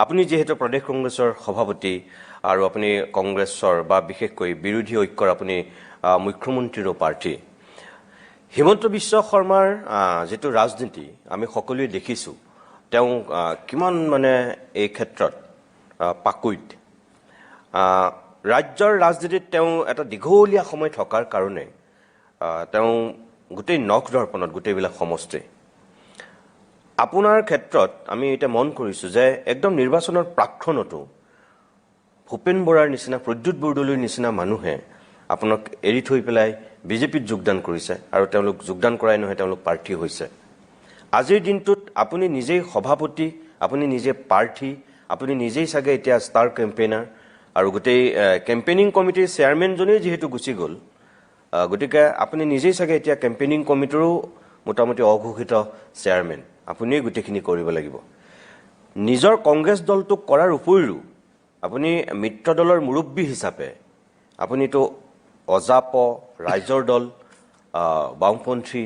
আপুনি যেহেতু প্ৰদেশ কংগ্ৰেছৰ সভাপতি আৰু আপুনি কংগ্ৰেছৰ বা বিশেষকৈ বিৰোধী ঐক্যৰ আপুনি মুখ্যমন্ত্ৰীৰো প্ৰাৰ্থী হিমন্ত বিশ্ব শৰ্মাৰ যেটো ৰাজনীতি আমি সকলোৱে দেখিছো তেওঁ কিমান মানে এই ক্ষেত্ৰত পাকুইত ৰাজ্যৰ ৰাজনীতিত তেওঁ এটা দীঘলীয়া সময় থকাৰ কাৰণে তেওঁ গোটেই নখ দৰ্পণত গোটেইবিলাক সমষ্টি আপোনাৰ ক্ষেত্ৰত আমি এটা মন কৰিছো যে একদম নিৰ্বাচনৰ প্ৰাক্ষণতো ভূপেন বৰাৰ নিচিনা প্ৰদ্যুৎ বৰদলৈৰ নিচিনা মানুহে আপোনাক এৰি থৈ পেলাই বিজেপিত যোগদান কৰিছে আৰু তেওঁলোক যোগদান কৰাই নহয় তেওঁলোক প্ৰাৰ্থী হৈছে আজিৰ দিনটোত আপুনি নিজেই সভাপতি আপুনি নিজে প্ৰাৰ্থী আপুনি নিজেই সাগে এতিয়া ষ্টাৰ কেম্পেইনাৰ আৰু গোটেই কেম্পেইনিং কমিটিৰ চেয়াৰম্যান জনে যেহেতু গুচি গল গতিকে আপুনি নিজেই সাগে এতিয়া কেম্পেইনিং কমিটিৰো মোটামুটি অঘোষিত চেয়াৰম্যান আপুনি গুটেখিনি কৰিব লাগিব নিজৰ কংগ্ৰেছ দলটোক কৰাৰ উপৰিও আপুনি মিত্ৰ দলৰ মুৰব্বী হিচাপে আপুনিতো অজাপ ৰাইজৰ দল বামপন্থী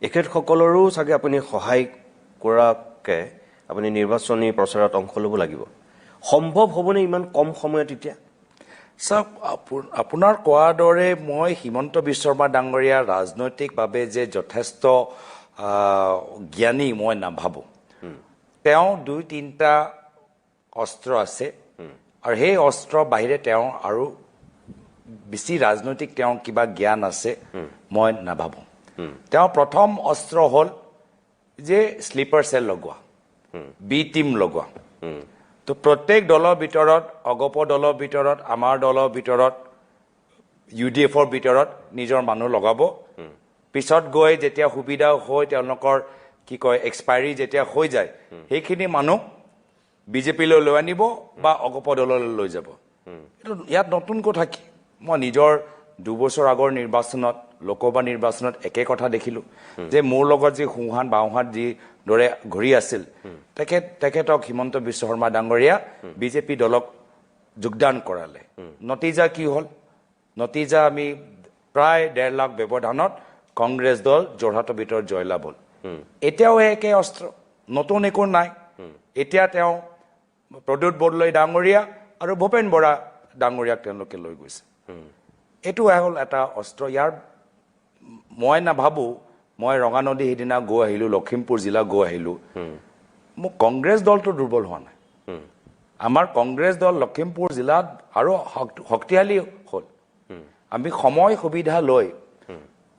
এখেতসকলৰো সাগে আপুনি সহায় কৰাকে আপুনি নিৰ্বাচনী প্ৰচাৰত অংশ ল'ব লাগিব সম্ভৱ হ'বনে ইমান কম সময়ত এতিয়া সব আপোনাৰ কোৱাৰ দৰে মই হিমন্ত বিশ্ব শৰ্মা ডাঙৰীয়া ৰাজনৈতিকভাৱে যে যথেষ্ট জ্ঞানী মই নাভাবো তেওঁ দুই তিনটা অস্ত্ৰ আছে আৰু সেই অস্ত্ৰ বাহিৰে তেওঁ আৰু বেছি ৰাজনৈতিক তেওঁ কিবা জ্ঞান আছে মই নাভাবো তেওঁ প্ৰথম অস্ত্ৰ হল যে স্লিপাৰ সেল লগোৱা বি টিম লগোৱা তো প্ৰত্যেক দলৰ ভিতৰত অগপ দলৰ ভিতৰত আমাৰ দলৰ ভিতৰত ইউডিএফৰ ভিতৰত নিজৰ মানুহ লগাব পিছত গৈ যেতিয়া সুবিধা হৈ তেওঁলোকৰ কি কয় এক্সপায়াৰী যেতিয়া হৈ যায় সেইখিনি মানুহ বিজেপি লৈ আনিব বা অগপ দললৈ লৈ যাব ইয়াত নতুন কথা কি মই নিজৰ 2 বছৰ আগৰ নিৰ্বাচনত লোকসভা নিৰ্বাচনত একে কথা দেখিলো যে মোৰ লগত যে হুহান বাওহাত যি দৰে ঘূৰি আছিল তেখেতক হিমন্ত বিশ্ব শৰ্মা ডাঙৰীয়া বিজেপি দলক যোগদান কৰালে নতিজা কি হল নতিজা আমি প্ৰায় 1.5 লাখ ব্যৱধানত কংগ্ৰেছ দল যোৰহাটৰ ভিতৰত জয়লাভ হল এতিয়াও একে অস্ত্ৰ নতুন একো নাই এতিয়া তেওঁ প্ৰদ্যুৎ বৰদলৈ ডাঙৰীয়া আৰু ভূপেন বৰা ডাঙৰীয়াক তেওঁলোকে লৈ গৈছে এটো হল এটা অস্ত্ৰ ইয়াৰ মই নাভাবো মই ৰঙানদী হিদিনা গৈ আহিলো লখিমপুৰ জিলা গৈ আহিলো মোক কংগ্ৰেছ দলটো দুৰ্বল হোৱা নাই আমাৰ কংগ্ৰেছ দল লখিমপুৰ জিলাত আৰু শক্তিশালী হল আমি সময় সুবিধা লৈ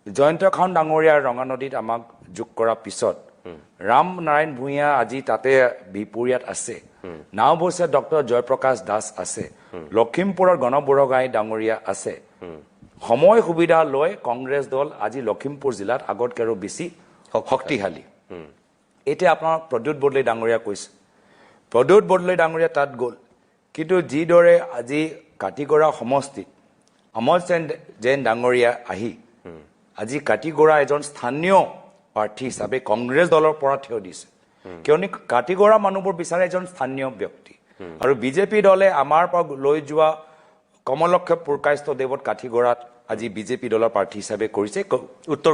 জয়ন্ত খান ডাঙৰীয়াৰ ৰঙানদীত আমাক যোগ কৰাৰ পিছত ৰাম নাৰায়ণ ভূঞা আজি তাতে বিপুৰিয়াত আছে নাও বৈছে ডক্টৰ জয়প্ৰকাশ দাস আছে লখিমপুৰৰ গণবুঢ়াগোহাঁই ডাঙৰীয়া আছে সময় সুবিধা লৈ কংগ্ৰেছ দল আজি লখিমপুৰ জিলাত আগতকৈ আৰু বেছি শক্তিশালী এতিয়া আপোনাৰ প্ৰদ্যুৎ বৰদলৈ ডাঙৰীয়া কৈছে প্ৰদ্যুৎ বৰদলৈ ডাঙৰীয়া তাত গ'ল কিন্তু যিদৰে আজি কাটিগড়া সমষ্টিত অমল জৈন ডাঙৰীয়া আহি আজি কাটিগড়া এজন স্থানীয় প্ৰাৰ্থী হিচাপে কংগ্ৰেছ দলৰ পৰা থিয় দিছে কিয়নো কাটিগড়া মানুহবোৰ বিচাৰে এজন স্থানীয় ব্যক্তি আৰু বিজেপি দলে আমাৰ পৰা লৈ যোৱা কমলক্ষেপ পুৰকায়স্থ দেৱত কাঠিগড়াত আজি বিজেপি দলৰ প্ৰাৰ্থী হিচাপে কৰিছে উত্তৰ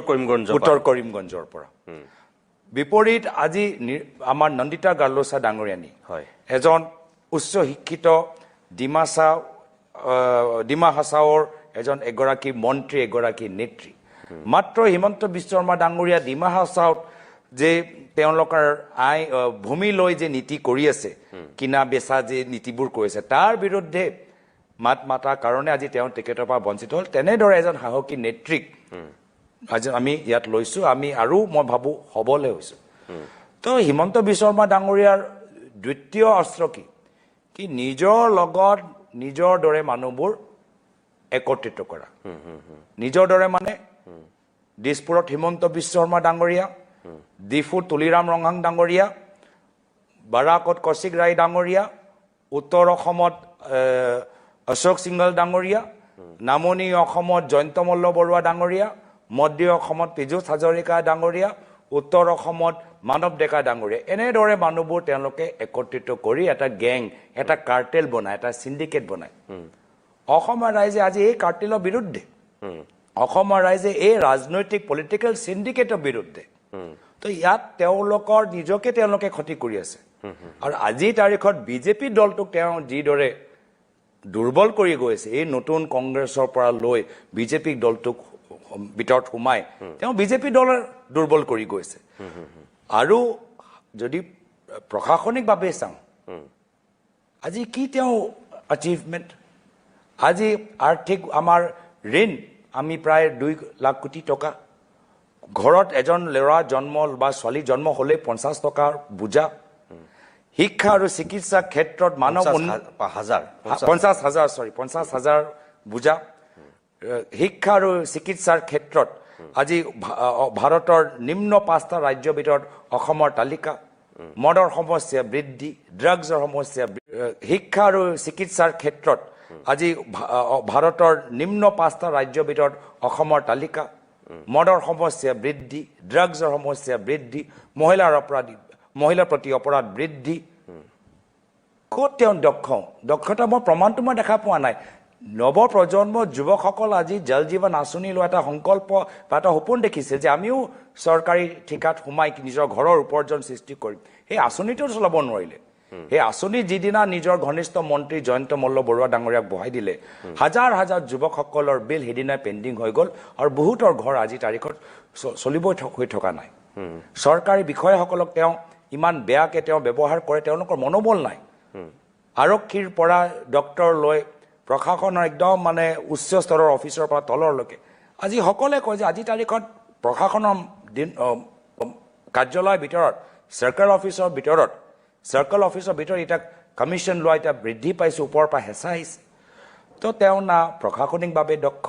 কৰিমগঞ্জৰ পৰা বিপৰীত আজি আমাৰ নন্দিতা গাৰ্লোচা ডাঙৰীয়ানী এজন উচ্চ শিক্ষিত ডিমা হাছাওৰ এগৰাকী মন্ত্ৰী এগৰাকী নেত্ৰী মাত্ৰ হিমন্ত বিশ্ব শৰ্মা ডাঙৰীয়া ডিমা হাছাওত যে তেওঁলোকৰ ভূমি লৈ যে নীতি কৰি আছে কিনা বেচা যে নীতিবোৰ কৰিছে তাৰ বিৰুদ্ধে মাত মাতাৰ কাৰণে আজি তেওঁ টিকেটৰ পৰা বঞ্চিত হল তেনেদৰে এজন সাহসী নেত্ৰীক আজি আমি ইয়াত লৈছো আমি আৰু মই ভাবো হবলে হৈছো তো হিমন্ত বিশ্ব শৰ্মা ডাঙৰীয়াৰ দ্বিতীয় অস্ত্ৰ কি নিজৰ লগত নিজৰ দৰে মানুহবোৰ একত্ৰিত কৰা নিজৰ দৰে মানে দিছপুৰত হিমন্ত বিশ্ব শৰ্মা ডাঙৰীয়া ডিফুত তুলিৰাম ৰংহাং ডাঙৰীয়া বাৰাকত কৌশিক ৰায় ডাঙৰীয়া উত্তৰ অসমত অশোক সিংহল ডাঙৰীয়া নামনি অসমত জয়ন্ত মল্ল বৰুৱা ডাঙৰীয়া মধ্য অসমত পীযুষ হাজৰিকা ডাঙৰীয়া উত্তৰ অসমত মানৱ ডেকা ডাঙৰীয়া এনেদৰে মানুহবোৰ তেওঁলোকে একত্ৰিত কৰি এটা গেং এটা কাৰ্টেল বনায় এটা সিন্ডিকেট বনায় অসমৰ ৰাইজে আজি এই কাৰ্টেলৰ বিৰুদ্ধে অসমৰ ৰাইজে এই ৰাজনৈতিক পলিটিকেল সিন্ডিকেটৰ বিৰুদ্ধে তো ইয়াত তেওঁলোকৰ নিজকে তেওঁলোকে ক্ষতি কৰি আছে আৰু আজিৰ তাৰিখত বিজেপি দলটোক তেওঁ যিদৰে দুৰ্বল কৰি গৈছে এই নতুন কংগ্ৰেছৰ পৰা লৈ বিজেপি দলটোক ভিতৰত সোমাই তেওঁ বিজেপি দলৰ দুৰ্বল কৰি গৈছে আৰু যদি প্ৰশাসনিকভাৱে চাওঁ আজি কি তেওঁ achievement আজি আৰ্থিক আমাৰ ঋণ আমি প্ৰায় 2 লাখ কোটি টকা ঘৰত এজন ল'ৰা জন্ম বা ছোৱালী জন্ম হ'লে 50 টকাৰ বুজা শিক্ষা আৰু চিকিৎসা ক্ষেত্ৰত মানৱ 50,000 বুজা শিক্ষা আৰু চিকিৎসাৰ ক্ষেত্ৰত আজি ভাৰতৰ নিম্ন 5টা ৰাজ্যৰ ভিতৰত অসমৰ তালিকা মদৰ সমস্যা বৃদ্ধি ড্ৰাগছৰ সমস্যা শিক্ষা আৰু চিকিৎসাৰ ক্ষেত্ৰত আজি ভাৰতৰ নিম্ন 5টা ৰাজ্যৰ ভিতৰত অসমৰ তালিকা মদৰ সমস্যা বৃদ্ধি ড্ৰাগছৰ সমস্যা বৃদ্ধি মহিলাৰ প্ৰতি অপৰাধ বৃদ্ধি ক'ত তেওঁ দক্ষতা মই প্ৰমাণটো মই দেখা পোৱা নাই নৱ প্ৰজন্মৰ যুৱকসকল আজি জল জীৱন আঁচনি লৈ এটা সংকল্প বা এটা সপোন দেখিছে যে আমিও চৰকাৰী ঠিকাত সোমাই নিজৰ ঘৰৰ উপাৰ্জন সৃষ্টি কৰিম সেই আঁচনিটো চলাব নোৱাৰিলে সেই আঁচনি যিদিনা নিজৰ ঘনিষ্ঠ মন্ত্ৰী জয়ন্ত মল্ল বৰুৱা ডাঙৰীয়াক বহাই দিলে হাজাৰ হাজাৰ যুৱকসকলৰ বিল সেইদিনাই পেণ্ডিং হৈ গ'ল আৰু বহুতৰ ঘৰ আজি তাৰিখত চলিব হৈ থকা নাই চৰকাৰী বিষয়াসকলক তেওঁ ইমান বেয়াকে তেওঁ ব্যৱহাৰ কৰে তেওঁলোকৰ মনোবল নাই আৰক্ষীৰ পৰা ডক্টৰ লৈ প্ৰশাসনৰ একদম মানে উচ্চ স্তৰৰ অফিচৰ পৰা তলৰলৈকে আজি সকলোৱে কয় যে আজি তাৰিখত প্ৰশাসনৰ কাৰ্যালয়ৰ ভিতৰত চাৰ্কেল অফিচৰ ভিতৰত এতিয়া কমিশ্যন লোৱা এতিয়া বৃদ্ধি পাইছে ওপৰৰ পৰা হেঁচা আহিছে তো তেওঁ না প্ৰশাসনিকভাৱে দক্ষ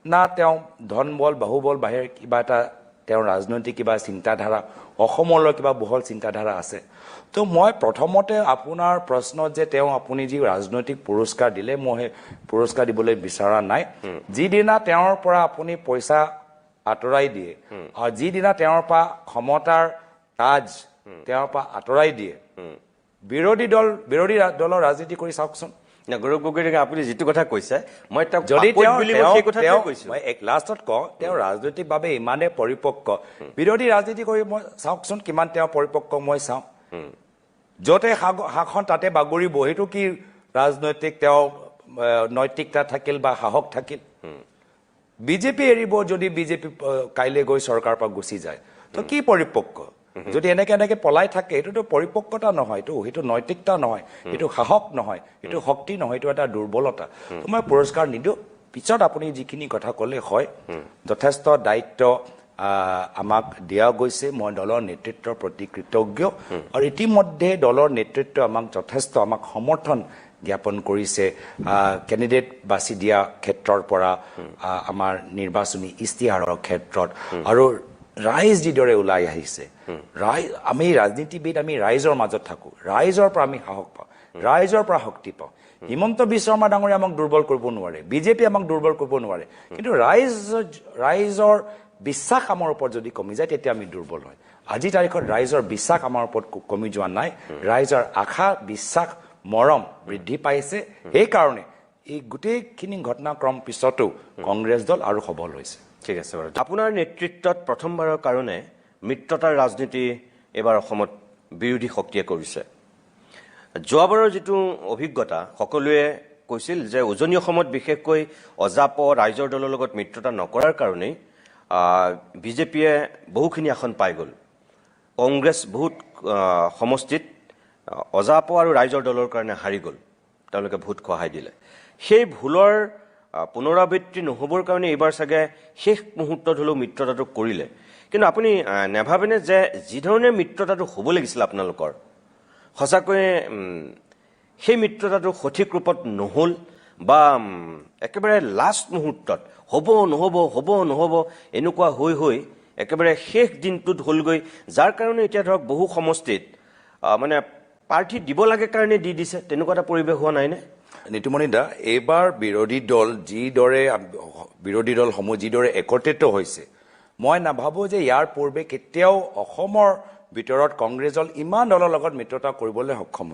না তেওঁ ধন বল বাহুবল বাহিৰ কিবা এটা তেওঁৰ ৰাজনৈতিক কিবা চিন্তাধাৰা অসমলৈ কিবা বহল চিন্তাধাৰা আছে তো মই প্ৰথমতে আপোনাৰ প্ৰশ্নত যে তেওঁ আপুনি যি ৰাজনৈতিক পুৰস্কাৰ দিলে মই পুৰস্কাৰ দিবলৈ বিচৰা নাই যিদিনা তেওঁৰ পৰা আপুনি পইচা আঁতৰাই দিয়ে আৰু যিদিনা তেওঁৰ পৰা ক্ষমতাৰ তাজ তেওঁৰ পৰা আঁতৰাই দিয়ে বিৰোধী দলৰ ৰাজনীতি কৰি চাওকচোন গৌৰৱ গগৈ আপুনি যিটো কথা কৈছে মই যদি লাষ্টত কওঁ তেওঁ ৰাজনৈতিকভাৱে ইমানে পৰিপক্ক বিৰোধী ৰাজনীতি কৰি মই চাওকচোন কিমান তেওঁ পৰিপক্ক মই চাওঁ য'তে শাসন তাতে বাগৰিব সেইটো কি ৰাজনৈতিক তেওঁ নৈতিকতা থাকিল বা সাহস থাকিল বিজেপি এৰিব যদি বিজেপি কাইলৈ গৈ চৰকাৰৰ পৰা গুচি যায় তো কি পৰিপক্ক যদি এনেকে পলাই থাকে এইটোতো পৰিপক্কতা নহয় সেইটো নৈতিকতা নহয় এইটো সাহস নহয় এইটো শক্তি নহয় এইটো এটা দুৰ্বলতা মই পুৰস্কাৰ নিদিওঁ পিছত আপুনি যিখিনি কথা ক'লে হয় যথেষ্ট দায়িত্ব আমাক দিয়া গৈছে মই দলৰ নেতৃত্বৰ প্ৰতি কৃতজ্ঞ আৰু ইতিমধ্যে দলৰ নেতৃত্ব আমাক যথেষ্ট আমাক সমৰ্থন জ্ঞাপন কৰিছে কেণ্ডিডেট বাছি দিয়া ক্ষেত্ৰৰ পৰা আমাৰ নিৰ্বাচনী ইস্তিহাৰৰ ক্ষেত্ৰত আৰু ৰাইজ যিদৰে ওলাই আহিছে আমি ৰাজনীতিবিদ আমি ৰাইজৰ মাজত থাকোঁ ৰাইজৰ পৰা আমি সাহস পাওঁ ৰাইজৰ পৰা শক্তি পাওঁ হিমন্ত বিশ্ব শৰ্মা ডাঙৰীয়া আমাক দুৰ্বল কৰিব নোৱাৰে বিজেপি আমাক দুৰ্বল কৰিব নোৱাৰে কিন্তু ৰাইজৰ বিশ্বাস আমাৰ ওপৰত যদি কমি যায় তেতিয়া আমি দুৰ্বল হয় আজি তাৰিখত ৰাইজৰ বিশ্বাস আমাৰ ওপৰত কমি যোৱা নাই ৰাইজৰ আশা বিশ্বাস মৰম বৃদ্ধি পাইছে সেইকাৰণে এই গোটেইখিনি ঘটনাক্ৰম পিছতো কংগ্ৰেছ দল আৰু সবল হৈছে ঠিক আছে বাৰু আপোনাৰ নেতৃত্বত প্ৰথমবাৰৰ কাৰণে মিত্ৰতাৰ ৰাজনীতি এবাৰ অসমত বিৰোধী শক্তিয়ে কৰিছে যোৱাবাৰৰ যিটো অভিজ্ঞতা সকলোৱে কৈছিল যে উজনি অসমত বিশেষকৈ অজাপ ৰাইজৰ দলৰ লগত মিত্ৰতা নকৰাৰ কাৰণেই বিজেপিয়ে বহুখিনি আসন পাই গ'ল কংগ্ৰেছ বহুত সমষ্টিত অজাপ আৰু ৰাইজৰ দলৰ কাৰণে হাৰি গ'ল তেওঁলোকে ভোট খহাই দিলে সেই ভুলৰ পুনৰাবৃত্তি নহ'বৰ কাৰণে এইবাৰ চাগে শেষ মুহূৰ্তত হ'লেও মিত্ৰতাটো কৰিলে কিন্তু আপুনি নেভাবেনে যে যিধৰণে মিত্ৰতাটো হ'ব লাগিছিল আপোনালোকৰ সঁচাকৈয়ে সেই মিত্ৰতাটো সঠিক ৰূপত নহ'ল বা একেবাৰে লাষ্ট মুহূৰ্তত হ'ব নহ'ব এনেকুৱা হৈ একেবাৰে শেষ দিনটোত হ'লগৈ যাৰ কাৰণে এতিয়া ধৰক বহু সমষ্টিত মানে প্ৰাৰ্থী দিব লাগে কাৰণে দি দিছে তেনেকুৱা এটা পৰিৱেশ হোৱা নাইনে নিতুমণি দা এইবাৰ বিৰোধী দলসমূহ যিদৰে একত্ৰিত হৈছে মই নাভাবোঁ যে ইয়াৰ পূৰ্বে কেতিয়াও অসমৰ ভিতৰত কংগ্ৰেছ দল ইমান দলৰ লগত মিত্ৰতা কৰিবলৈ সক্ষম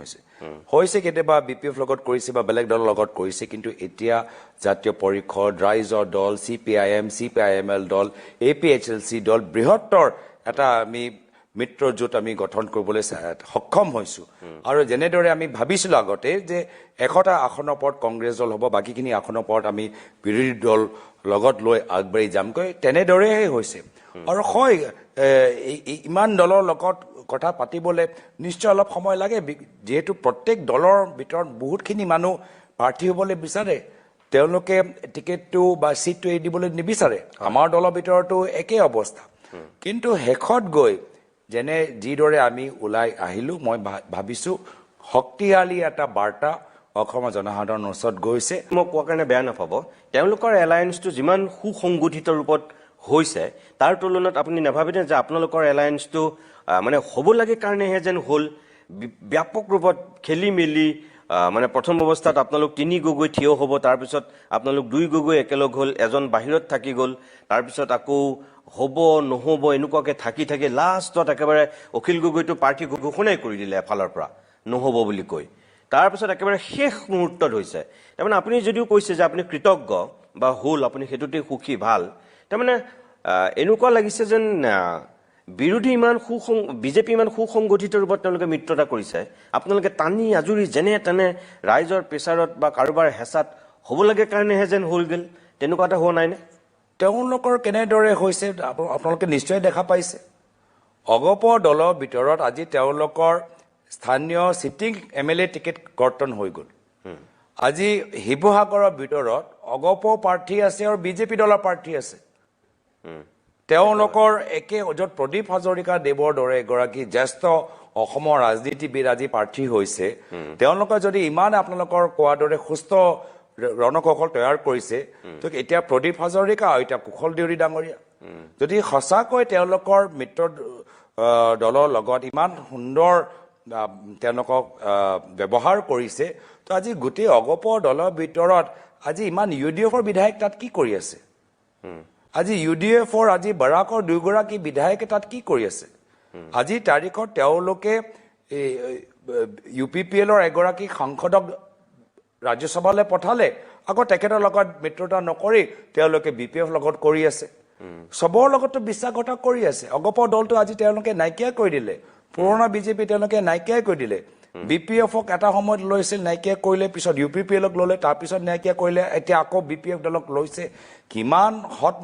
হৈছে কেতিয়াবা BPF লগত কৰিছে বা বেলেগ দলৰ লগত কৰিছে কিন্তু এতিয়া জাতীয় পৰিষদ ৰাইজৰ দল CPIM CPIML দল APHLC দল বৃহত্তৰ এটা আমি মিত্ৰজোঁট আমি গঠন কৰিবলৈ সক্ষম হৈছো আৰু যেনেদৰে আমি ভাবিছিলো আগতে যে 100টা আসনৰ ওপৰত কংগ্ৰেছ দল হ'ব বাকীখিনি আসনৰ ওপৰত আমি বিৰোধী দল লগত লৈ আগবাঢ়ি যামকৈ তেনেদৰেহে হৈছে আৰু হয় ইমান দলৰ লগত কথা পাতিবলৈ নিশ্চয় অলপ সময় লাগে যেহেতু প্ৰত্যেক দলৰ ভিতৰত বহুতখিনি মানুহ প্ৰাৰ্থী হ'বলৈ বিচাৰে তেওঁলোকে টিকেটটো বা সিটটো এৰি দিবলৈ নিবিচাৰে আমাৰ দলৰ ভিতৰতো একেই অৱস্থা কিন্তু শেষত গৈ যেনে যিদৰে আমি ওলাই আহিলো মই ভাবিছো শক্তিশালী এটা বাৰ্তা অসমৰ জনসাধাৰণৰ ওচৰত গৈছে মই কোৱাৰ কাৰণে বেয়া নাপাব তেওঁলোকৰ এলায়েন্সটো যিমান সুসংগঠিত ৰূপত হৈছে তাৰ তুলনাত আপুনি নাভাবেনে যে আপোনালোকৰ এলায়েন্সটো মানে হ'ব লাগে কাৰণেহে যেন হ'ল ব্যাপক ৰূপত খেলি মেলি মানে প্ৰথম অৱস্থাত আপোনালোক 3 গগৈ থিয় হ'ব তাৰপিছত আপোনালোক 2 গগৈ একেলগ হ'ল এজন বাহিৰত থাকি গ'ল তাৰপিছত আকৌ হ'ব নহ'ব এনেকুৱাকে থাকি লাষ্টত একেবাৰে অখিল গগৈটো পাৰ্টি ঘোষণাই কৰি দিলে এফালৰ পৰা নহ'ব বুলি কৈ তাৰপিছত একেবাৰে শেষ মুহূৰ্তত হৈছে তাৰমানে আপুনি যদিও কৈছে যে আপুনি কৃতজ্ঞ বা হ'ল আপুনি সেইটোতে সুখী ভাল তাৰমানে এনেকুৱা লাগিছে যেন বিৰোধী বিজেপি ইমান সুসংগঠিত ৰূপত তেওঁলোকে মিত্ৰতা কৰিছে আপোনালোকে টানি আজুৰি যেনে তেনে ৰাইজৰ প্ৰেছাৰত বা কাৰোবাৰ হেঁচাত হ'ব লাগে কাৰণেহে যেন হ'ল গ'ল তেনেকুৱা এটা হোৱা নাইনে তেওঁলোকৰ কেনেদৰে হৈছে আপোনালোকে নিশ্চয় দেখা পাইছে অগপ দলৰ ভিতৰত আজি তেওঁলোকৰ স্থানীয় সিটিং MLA টিকেট কৰ্তন হৈ গ'ল আজি শিৱসাগৰৰ ভিতৰত অগপ প্ৰাৰ্থী আছে আৰু বিজেপি দলৰ প্ৰাৰ্থী আছে তেওঁলোকৰ একে য'ত প্ৰদীপ হাজৰিকা দেৱৰ দৰে এগৰাকী জ্যেষ্ঠ অসমৰ ৰাজনীতিবিদ আজি প্ৰাৰ্থী হৈছে তেওঁলোকে যদি ইমান আপোনালোকৰ কোৱাৰ দৰে সুস্থ ৰণকৌশল তৈয়াৰ কৰিছে তো এতিয়া প্ৰদীপ হাজৰিকা আৰু এতিয়া কুশল দেউৰী ডাঙৰীয়া যদি সঁচাকৈ তেওঁলোকৰ মিত্ৰ দলৰ লগত ইমান সুন্দৰ তেওঁলোকক ব্যৱহাৰ কৰিছে তো আজি গোটেই অগপ দলৰ ভিতৰত আজি ইমান UDFৰ বিধায়ক তাত কি কৰি আছে আজি UDFৰ আজি বৰাকৰ 2গৰাকী বিধায়কে তাত কি কৰি আছে আজি তাৰিখত তেওঁলোকে UPPLৰ এগৰাকী সাংসদক ৰাজ্যসভালৈ পঠালে আকৌ তেখেতৰ লগত মিত্ৰতা নকৰি তেওঁলোকে BPF লগত কৰি আছে সবৰ লগতো বিশ্বাসঘাতকতা কৰি আছে অগপ দলটো আজি তেওঁলোকে নাইকিয়া কৰি দিলে পুৰণা বিজেপি তেওঁলোকে নাইকিয়া কৰি দিলে BPFক এটা সময়ত লৈছিল নাইকিয়া কৰিলে পিছত UPPLক ল'লে তাৰপিছত নাইকিয়া কৰিলে এতিয়া আকৌ BPF দলক লৈছে কিমান হট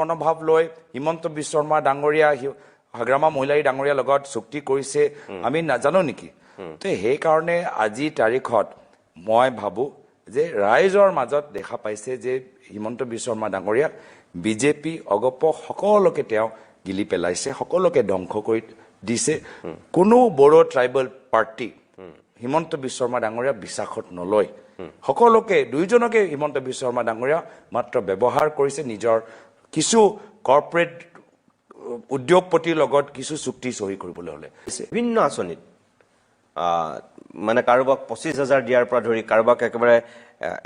মনোভাৱ লৈ হিমন্ত বিশ্ব শৰ্মা ডাঙৰীয়া হাগ্ৰামা মহিলাই ডাঙৰীয়া লগত চুক্তি কৰিছে আমি নাজানো নেকি তো সেইকাৰণে আজি তাৰিখত মই ভাবো যে ৰাইজৰ মাজত দেখা পাইছে যে হিমন্ত বিশ্ব শৰ্মা ডাঙৰীয়া বিজেপি অগপ সকলোকে তেওঁ গিলি পেলাইছে সকলোকে ধ্বংস কৰি দিছে কোনো বড়ো ট্ৰাইবেল পাৰ্টি হিমন্ত বিশ্ব শৰ্মা ডাঙৰীয়া বিশ্বাসত নলয় সকলোকে দুইজনকে হিমন্ত বিশ্ব শৰ্মা ডাঙৰীয়া মাত্ৰ ব্যৱহাৰ কৰিছে নিজৰ কিছু কৰ্পৰেট উদ্যোগপতিৰ লগত কিছু চুক্তি সহি কৰিবলৈ হ'লে বিভিন্ন আঁচনিত মানে কাৰোবাক 25,000 দিয়াৰ পৰা ধৰি কাৰোবাক একেবাৰে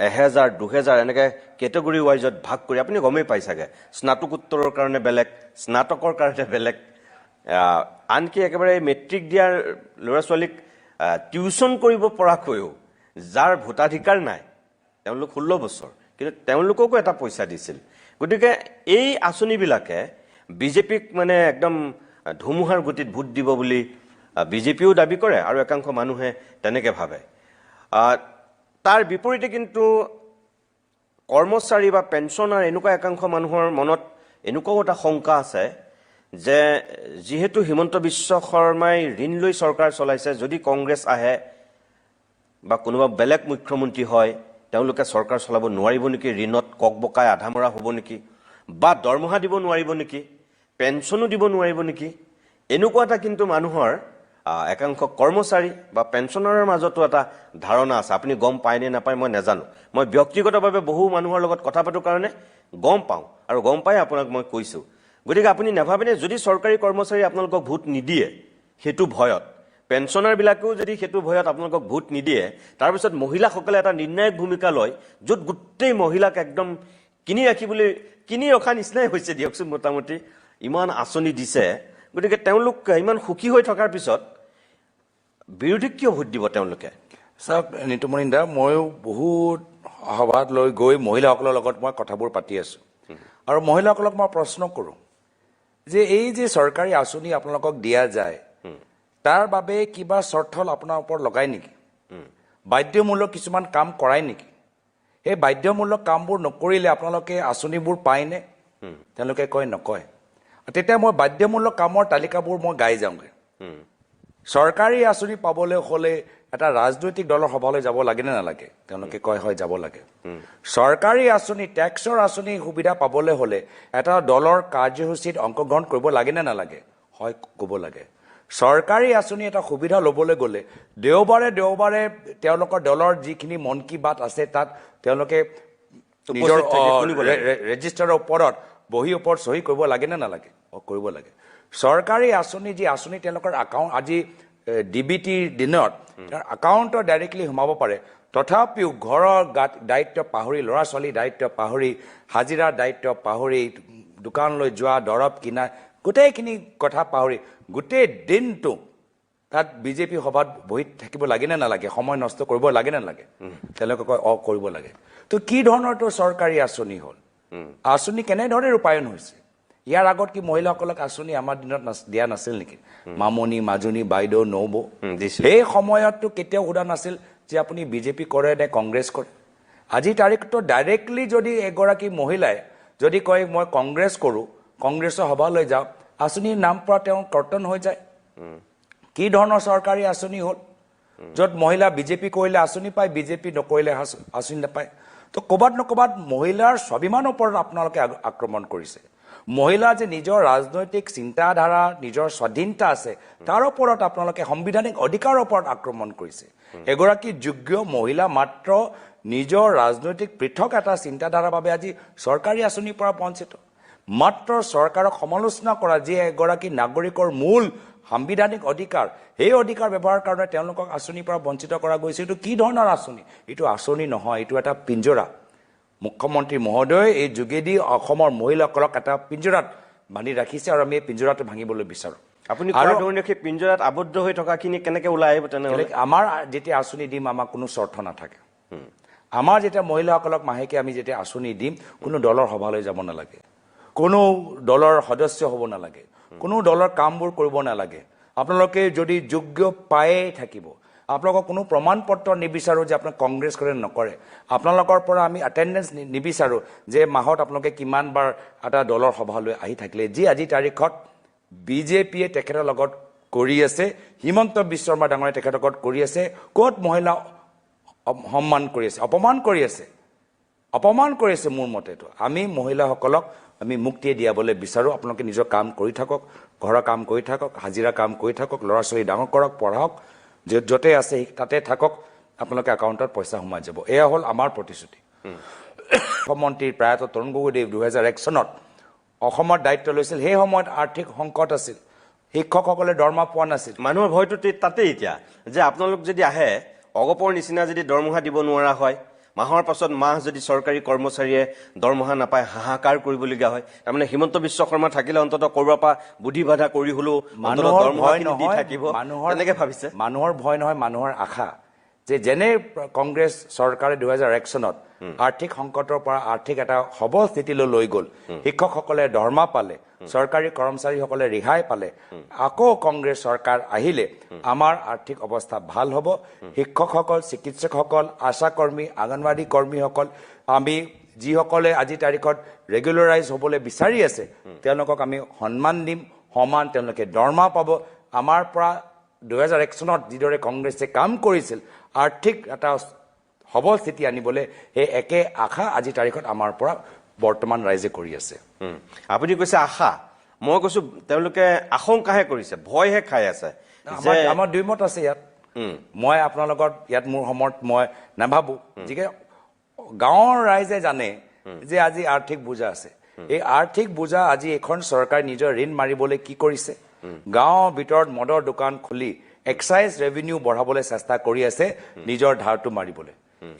1,000 2,000 এনেকৈ কেটেগৰী ৱাইজত ভাগ কৰি আপুনি গমেই পাই চাগে স্নাতকোত্তৰৰ কাৰণে বেলেগ স্নাতকৰ কাৰণে বেলেগ আনকি একেবাৰে মেট্ৰিক দিয়াৰ ল'ৰা ছোৱালীক টিউচন কৰিব পৰাকৈও যাৰ ভোটাধিকাৰ নাই তেওঁলোক 16 বছৰ কিন্তু তেওঁলোককো এটা পইচা দিছিল গতিকে এই আঁচনিবিলাকে বিজেপিক মানে একদম ধুমুহাৰ গতিত ভোট দিব বুলি বিজেপিও দাবী কৰে আৰু একাংশ মানুহে তেনেকৈ ভাবে তাৰ বিপৰীতে কিন্তু কৰ্মচাৰী বা পেঞ্চনাৰ এনেকুৱা একাংশ মানুহৰ মনত এনেকুৱাও এটা শংকা আছে যে যিহেতু হিমন্ত বিশ্ব শৰ্মাই ঋণ লৈ চৰকাৰ চলাইছে যদি কংগ্ৰেছ আহে বা কোনোবা বেলেগ মুখ্যমন্ত্ৰী হয় তেওঁলোকে চৰকাৰ চলাব নোৱাৰিব নেকি ঋণত ককবকাই আধা মৰা হ'ব নেকি বা দৰমহা দিব নোৱাৰিব নেকি পেঞ্চনো দিব নোৱাৰিব নেকি এনেকুৱা এটা কিন্তু মানুহৰ একাংশ কৰ্মচাৰী বা পেঞ্চনাৰৰ মাজতো এটা ধাৰণা আছে আপুনি গম পায় নে নাপায় মই নাজানো মই ব্যক্তিগতভাৱে বহু মানুহৰ লগত কথা পাতো কাৰণে গম পাওঁ আৰু গম পাই আপোনাক মই কৈছো গতিকে আপুনি নাভাবেনে যদি চৰকাৰী কৰ্মচাৰী আপোনালোকক ভোট নিদিয়ে হেতু ভয়ত পেঞ্চনাৰ বিলাকেও যদি হেতু ভয়ত আপোনালোকক ভোট নিদিয়ে তাৰ পিছত মহিলাসকলে এটা নিৰ্ণায়ক ভূমিকা লয় য'ত গোটেই মহিলাক একদম কিনি ৰখা নিচিনাই হৈছে দিয়কচোন মোটামুটি ইমান আঁচনি দিছে গতিকে তেওঁলোক ইমান সুখী হৈ থকাৰ পিছত বিৰোধীক কিয় ভোট দিব তেওঁলোকে? চাওক নিতুমণি দা, ময়ো বহুত সভাত লৈ গৈ মহিলাসকলৰ লগত মই কথাবোৰ পাতি আছোঁ আৰু মহিলাসকলক মই প্ৰশ্ন কৰোঁ যে এই যে চৰকাৰী আঁচনি আপোনালোকক দিয়া যায় তাৰ বাবে কিবা চৰ্ত আপোনাৰ ওপৰত লগায় নেকি? বাধ্যমূলক কিছুমান কাম কৰাই নেকি? সেই বাধ্যমূলক কামবোৰ নকৰিলে আপোনালোকে আঁচনিবোৰ পায়নে? তেওঁলোকে কয় নকয়। তেতিয়া মই বাধ্যমূলক কামৰ তালিকাবোৰ মই গাই যাওঁগৈ। চৰকাৰী আঁচনি পাবলৈ হ'লে এটা ৰাজনৈতিক দলৰ সভালৈ যাব লাগে নে নালাগে? তেওঁলোকে কয় হয় যাব লাগে। চৰকাৰী আঁচনি টেক্সৰ আঁচনি সুবিধা পাবলৈ হ'লে এটা দলৰ কাৰ্যসূচীত অংশগ্ৰহণ কৰিব লাগে নে নালাগে? হয় ক'ব লাগে। চৰকাৰী আঁচনি এটা সুবিধা ল'বলৈ গ'লে দেওবাৰে দেওবাৰে তেওঁলোকৰ দলৰ যিখিনি মন কী বাত আছে তাত তেওঁলোকে নিজৰ ৰেজিষ্টাৰৰ ওপৰত বহী ওপৰত চহী কৰিব লাগে নে নালাগে? কৰিব লাগে। চৰকাৰী আঁচনি যি আঁচনি তেওঁলোকৰ একাউণ্ট আজি DBTৰ দিনত একাউণ্টত ডাইৰেক্টলি সোমাব পাৰে, তথাপিও ঘৰৰ দায়িত্ব পাহৰি, ল'ৰা ছোৱালীৰ দায়িত্ব পাহৰি, হাজিৰাৰ দায়িত্ব পাহৰি, দোকানলৈ যোৱা, দৰৱ কিনা, গোটেইখিনি কথা পাহৰি গোটেই দিনটো তাত বিজেপি সভাত বহি থাকিব লাগে নে নালাগে? সময় নষ্ট কৰিব লাগে নে নালাগে? তেওঁলোকে কয় কৰিব লাগে। তো কি ধৰণৰ তো চৰকাৰী আঁচনি হ'ল? আঁচনি কেনেধৰণে ৰূপায়ণ হৈছে? ইয়াৰ আগত কি মহিলাসকলক আঁচনি আমাৰ দিনত দিয়া নাছিল নেকি? মামনি, মাজনী, বাইদেউ, নবৌ, সেই সময়ততো কেতিয়াও সোধা নাছিল যে আপুনি বিজেপি কৰে নে কংগ্ৰেছ কৰে। আজিৰ তাৰিখতো ডাইৰেক্টলি যদি এগৰাকী মহিলাই যদি কয় মই কংগ্ৰেছ কৰোঁ, কংগ্ৰেছৰ সভালৈ যাওঁ, আঁচনিৰ নাম পৰা তেওঁ কৰ্তন হৈ যায়। কি ধৰণৰ চৰকাৰী আঁচনি হ'ল য'ত মহিলা বিজেপি কৰিলে আঁচনি পায়, বিজেপি নকৰিলে আঁচনি নাপায়? তো ক'ৰবাত নক'ৰবাত মহিলাৰ স্বাভিমানৰ ওপৰত আপোনালোকে আক্ৰমণ কৰিছে। মহিলা যে নিজৰ ৰাজনৈতিক চিন্তাধাৰা, নিজৰ স্বাধীনতা আছে তাৰ ওপৰত আপোনালোকে সাংবিধানিক অধিকাৰৰ ওপৰত আক্ৰমণ কৰিছে। এগৰাকী যোগ্য মহিলা মাত্ৰ নিজৰ ৰাজনৈতিক পৃথক এটা চিন্তাধাৰাৰ বাবে আজি চৰকাৰী আঁচনিৰ পৰা বঞ্চিত। মাত্ৰ চৰকাৰক সমালোচনা কৰা যি এগৰাকী নাগৰিকৰ মূল সাংবিধানিক অধিকাৰ, সেই অধিকাৰ ব্যৱহাৰৰ কাৰণে তেওঁলোকক আঁচনিৰ পৰা বঞ্চিত কৰা গৈছে। এইটো কি ধৰণৰ আঁচনি? এইটো আঁচনি নহয়, এইটো এটা পিঞ্জৰা। মুখ্যমন্ত্ৰী মহোদয় এই যোগেদি অসমৰ মহিলাসকলক এটা পিঞ্জৰাত বান্ধি ৰাখিছে আৰু আমি এই পিঞ্জৰাটো ভাঙিবলৈ বিচাৰোঁ। আপুনি সেই পিঞ্জৰাত আবদ্ধ হৈ থকাখিনি কেনেকৈ ওলাই আহিব? তেনেহ'লে আমাৰ যেতিয়া আঁচনি দিম আমাৰ কোনো স্বাৰ্থ নাথাকে। আমাৰ যেতিয়া মহিলাসকলক মাহেকে আমি যেতিয়া আঁচনি দিম, কোনো দলৰ সভালৈ যাব নালাগে, কোনো দলৰ সদস্য হ'ব নালাগে, কোনো দলৰ কামবোৰ কৰিব নালাগে। আপোনালোকে যদি যোগ্য পায়েই থাকিব, আপোনালোকক কোনো প্ৰমাণ পত্ৰ নিবিচাৰোঁ যে আপোনাক কংগ্ৰেছ কৰে নকৰে। আপোনালোকৰ পৰা আমি এটেণ্ডেঞ্চ নিবিচাৰোঁ যে মাহত আপোনালোকে কিমানবাৰ এটা দলৰ সভালৈ আহি থাকিলে। যি আজিৰ তাৰিখত বিজেপিয়ে তেখেতৰ লগত কৰি আছে, হিমন্ত বিশ্ব শৰ্মা ডাঙৰীয়াই তেখেতৰ লগত কৰি আছে, ক'ত মহিলা সন্মান কৰি আছে? অপমান কৰি আছে, অপমান কৰি আছে। মোৰ মতেতো আমি মহিলাসকলক আমি মুক্তি দিয়াবলৈ বিচাৰোঁ। আপোনালোকে নিজৰ কাম কৰি থাকক, ঘৰৰ কাম কৰি থাকক, হাজিৰা কাম কৰি থাকক, ল'ৰা ছোৱালী ডাঙৰ কৰক, পঢ়াওক, য'তে আছে তাতে থাকক, আপোনালোকে একাউণ্টত পইচা সোমাই যাব। এয়া হ'ল আমাৰ প্ৰতিশ্ৰুতি। মুখ্যমন্ত্ৰী প্ৰয়াত তৰুণ গগৈদেৱ 2001 চনত অসমৰ দায়িত্ব লৈছিল। সেই সময়ত আৰ্থিক সংকট আছিল, শিক্ষকসকলে দৰমহা পোৱা নাছিল। মানুহৰ ভয়টো তাতেই এতিয়া যে আপোনালোক যদি আহে অগপৰ নিচিনা যদি দৰমহা দিব নোৱাৰা হয়, মাহৰ পাছত মাহ যদি চৰকাৰী কৰ্মচাৰীয়ে দৰমহা নাপায় হাহাকাৰ কৰিবলগীয়া হয়, তাৰমানে হিমন্ত বিশ্ব শৰ্মা থাকিলে অন্ততঃ ক'ৰবাৰ পৰা বুদ্ধি বাধা কৰি হ'লেও মানুহৰ ভয় নহয়, তেনেকে ভাবিছে। মানুহৰ ভয় নহয়, মানুহৰ আশা যে যেনে কংগ্ৰেছ চৰকাৰে 2001 চনত আৰ্থিক সংকটৰ পৰা আৰ্থিক এটা সবল স্থিতিলৈ লৈ গ'ল, শিক্ষকসকলে দৰমহা পালে, চৰকাৰী কৰ্মচাৰীসকলে ৰেহাই পালে। আকৌ কংগ্ৰেছ চৰকাৰ আহিলে আমাৰ আৰ্থিক অৱস্থা ভাল হ'ব। শিক্ষকসকল, চিকিৎসকসকল, আশা কৰ্মী, অংগনবাড়ী কৰ্মীসকল, আমি যিসকলে আজিৰ তাৰিখত ৰেগুলাৰাইজ হ'বলৈ বিচাৰি আছে তেওঁলোকক আমি সন্মান দিম, সমান তেওঁলোকে দৰমহা পাব। আমাৰ পৰা 2001 চনত যিদৰে কংগ্ৰেছে কাম কৰিছিল আৰ্থিক এটা সবল স্থিতি আনিবলৈ, সেই একে আশা আজিৰ তাৰিখত আমাৰ পৰা বৰ্তমান ৰাইজে কৰি আছে। আপুনি কৈছে আশা, মই কৈছোঁ তেওঁলোকে আশংকাহে কৰিছে, ভয়হে খাই আছে। আমাৰ দুইমত আছে ইয়াত। মই আপোনালোকৰ ইয়াত মোৰ সময়ত মই নাভাবোঁ, যিকে গাঁৱৰ ৰাইজে জানে যে আজি আৰ্থিক বোজা আছে। এই আৰ্থিক বোজা আজি এখন চৰকাৰে নিজৰ ঋণ মাৰিবলৈ কি কৰিছে? গাঁৱৰ ভিতৰত মদৰ দোকান খুলি এক্সাইজ ৰেভিনিউ বঢ়াবলৈ চেষ্টা কৰি আছে, নিজৰ ধাৰটো মাৰিবলৈ।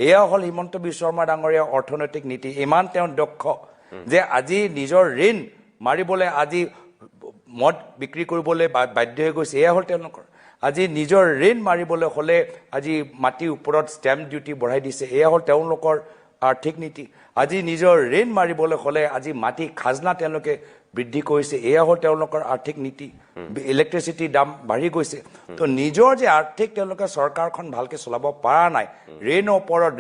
এয়া হ'ল হিমন্ত বিশ্ব শৰ্মা ডাঙৰীয়াৰ অৰ্থনৈতিক নীতি। ইমান তেওঁ দক্ষ যে আজি নিজৰ ঋণ মাৰিবলৈ আজি মদ বিক্ৰী কৰিবলৈ বাধ্য হৈ গৈছে এয়া হ'ল তেওঁলোকৰ আজি নিজৰ ঋণ মাৰিবলৈ হ'লে আজি মাটিৰ ওপৰত ষ্টেম্প ডিউটি বঢ়াই দিছে এয়া হ'ল তেওঁলোকৰ আৰ্থিক নীতি আজি নিজৰ ঋণ মাৰিবলৈ হ'লে আজি মাটি খাজনা তেওঁলোকে বৃদ্ধি কৰিছে এয়া হ'ল তেওঁলোকৰ আৰ্থিক নীতি ইলেক্ট্ৰিচিটিৰ দাম বাঢ়ি গৈছে তো নিজৰ যে আৰ্থিক তেওঁলোকে চৰকাৰখন ভালকে চলাব পৰা নাই ঋণৰ ওপৰত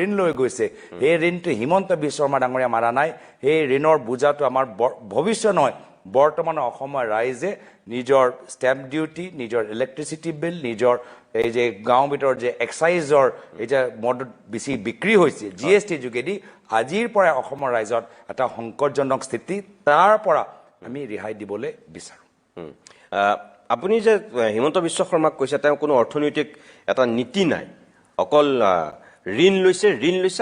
ঋণ লৈ গৈছে সেই ঋণটো হিমন্ত বিশ্ব শৰ্মা ডাঙৰীয়া মাৰা নাই সেই ঋণৰ বোজাটো আমাৰ ভৱিষ্যত নহয় বৰ্তমান অসমৰ ৰাইজে নিজৰ ষ্টেম্প ডিউটি নিজৰ ইলেক্ট্ৰিচিটি বিল নিজৰ এই যে গাঁও ভিতৰত যে এক্সাইজৰ এই যে মদ বেছি বিক্ৰী হৈছে GST যোগেদি আজিৰ পৰা অসমৰ ৰাইজত এটা সংকটজনক স্থিতি তাৰ পৰা আমি ৰেহাই দিবলৈ বিচাৰোঁ আপুনি যে হিমন্ত বিশ্ব শৰ্মাক কৈছে তেওঁ কোনো অৰ্থনৈতিক এটা নীতি নাই অকল ঋণ লৈছে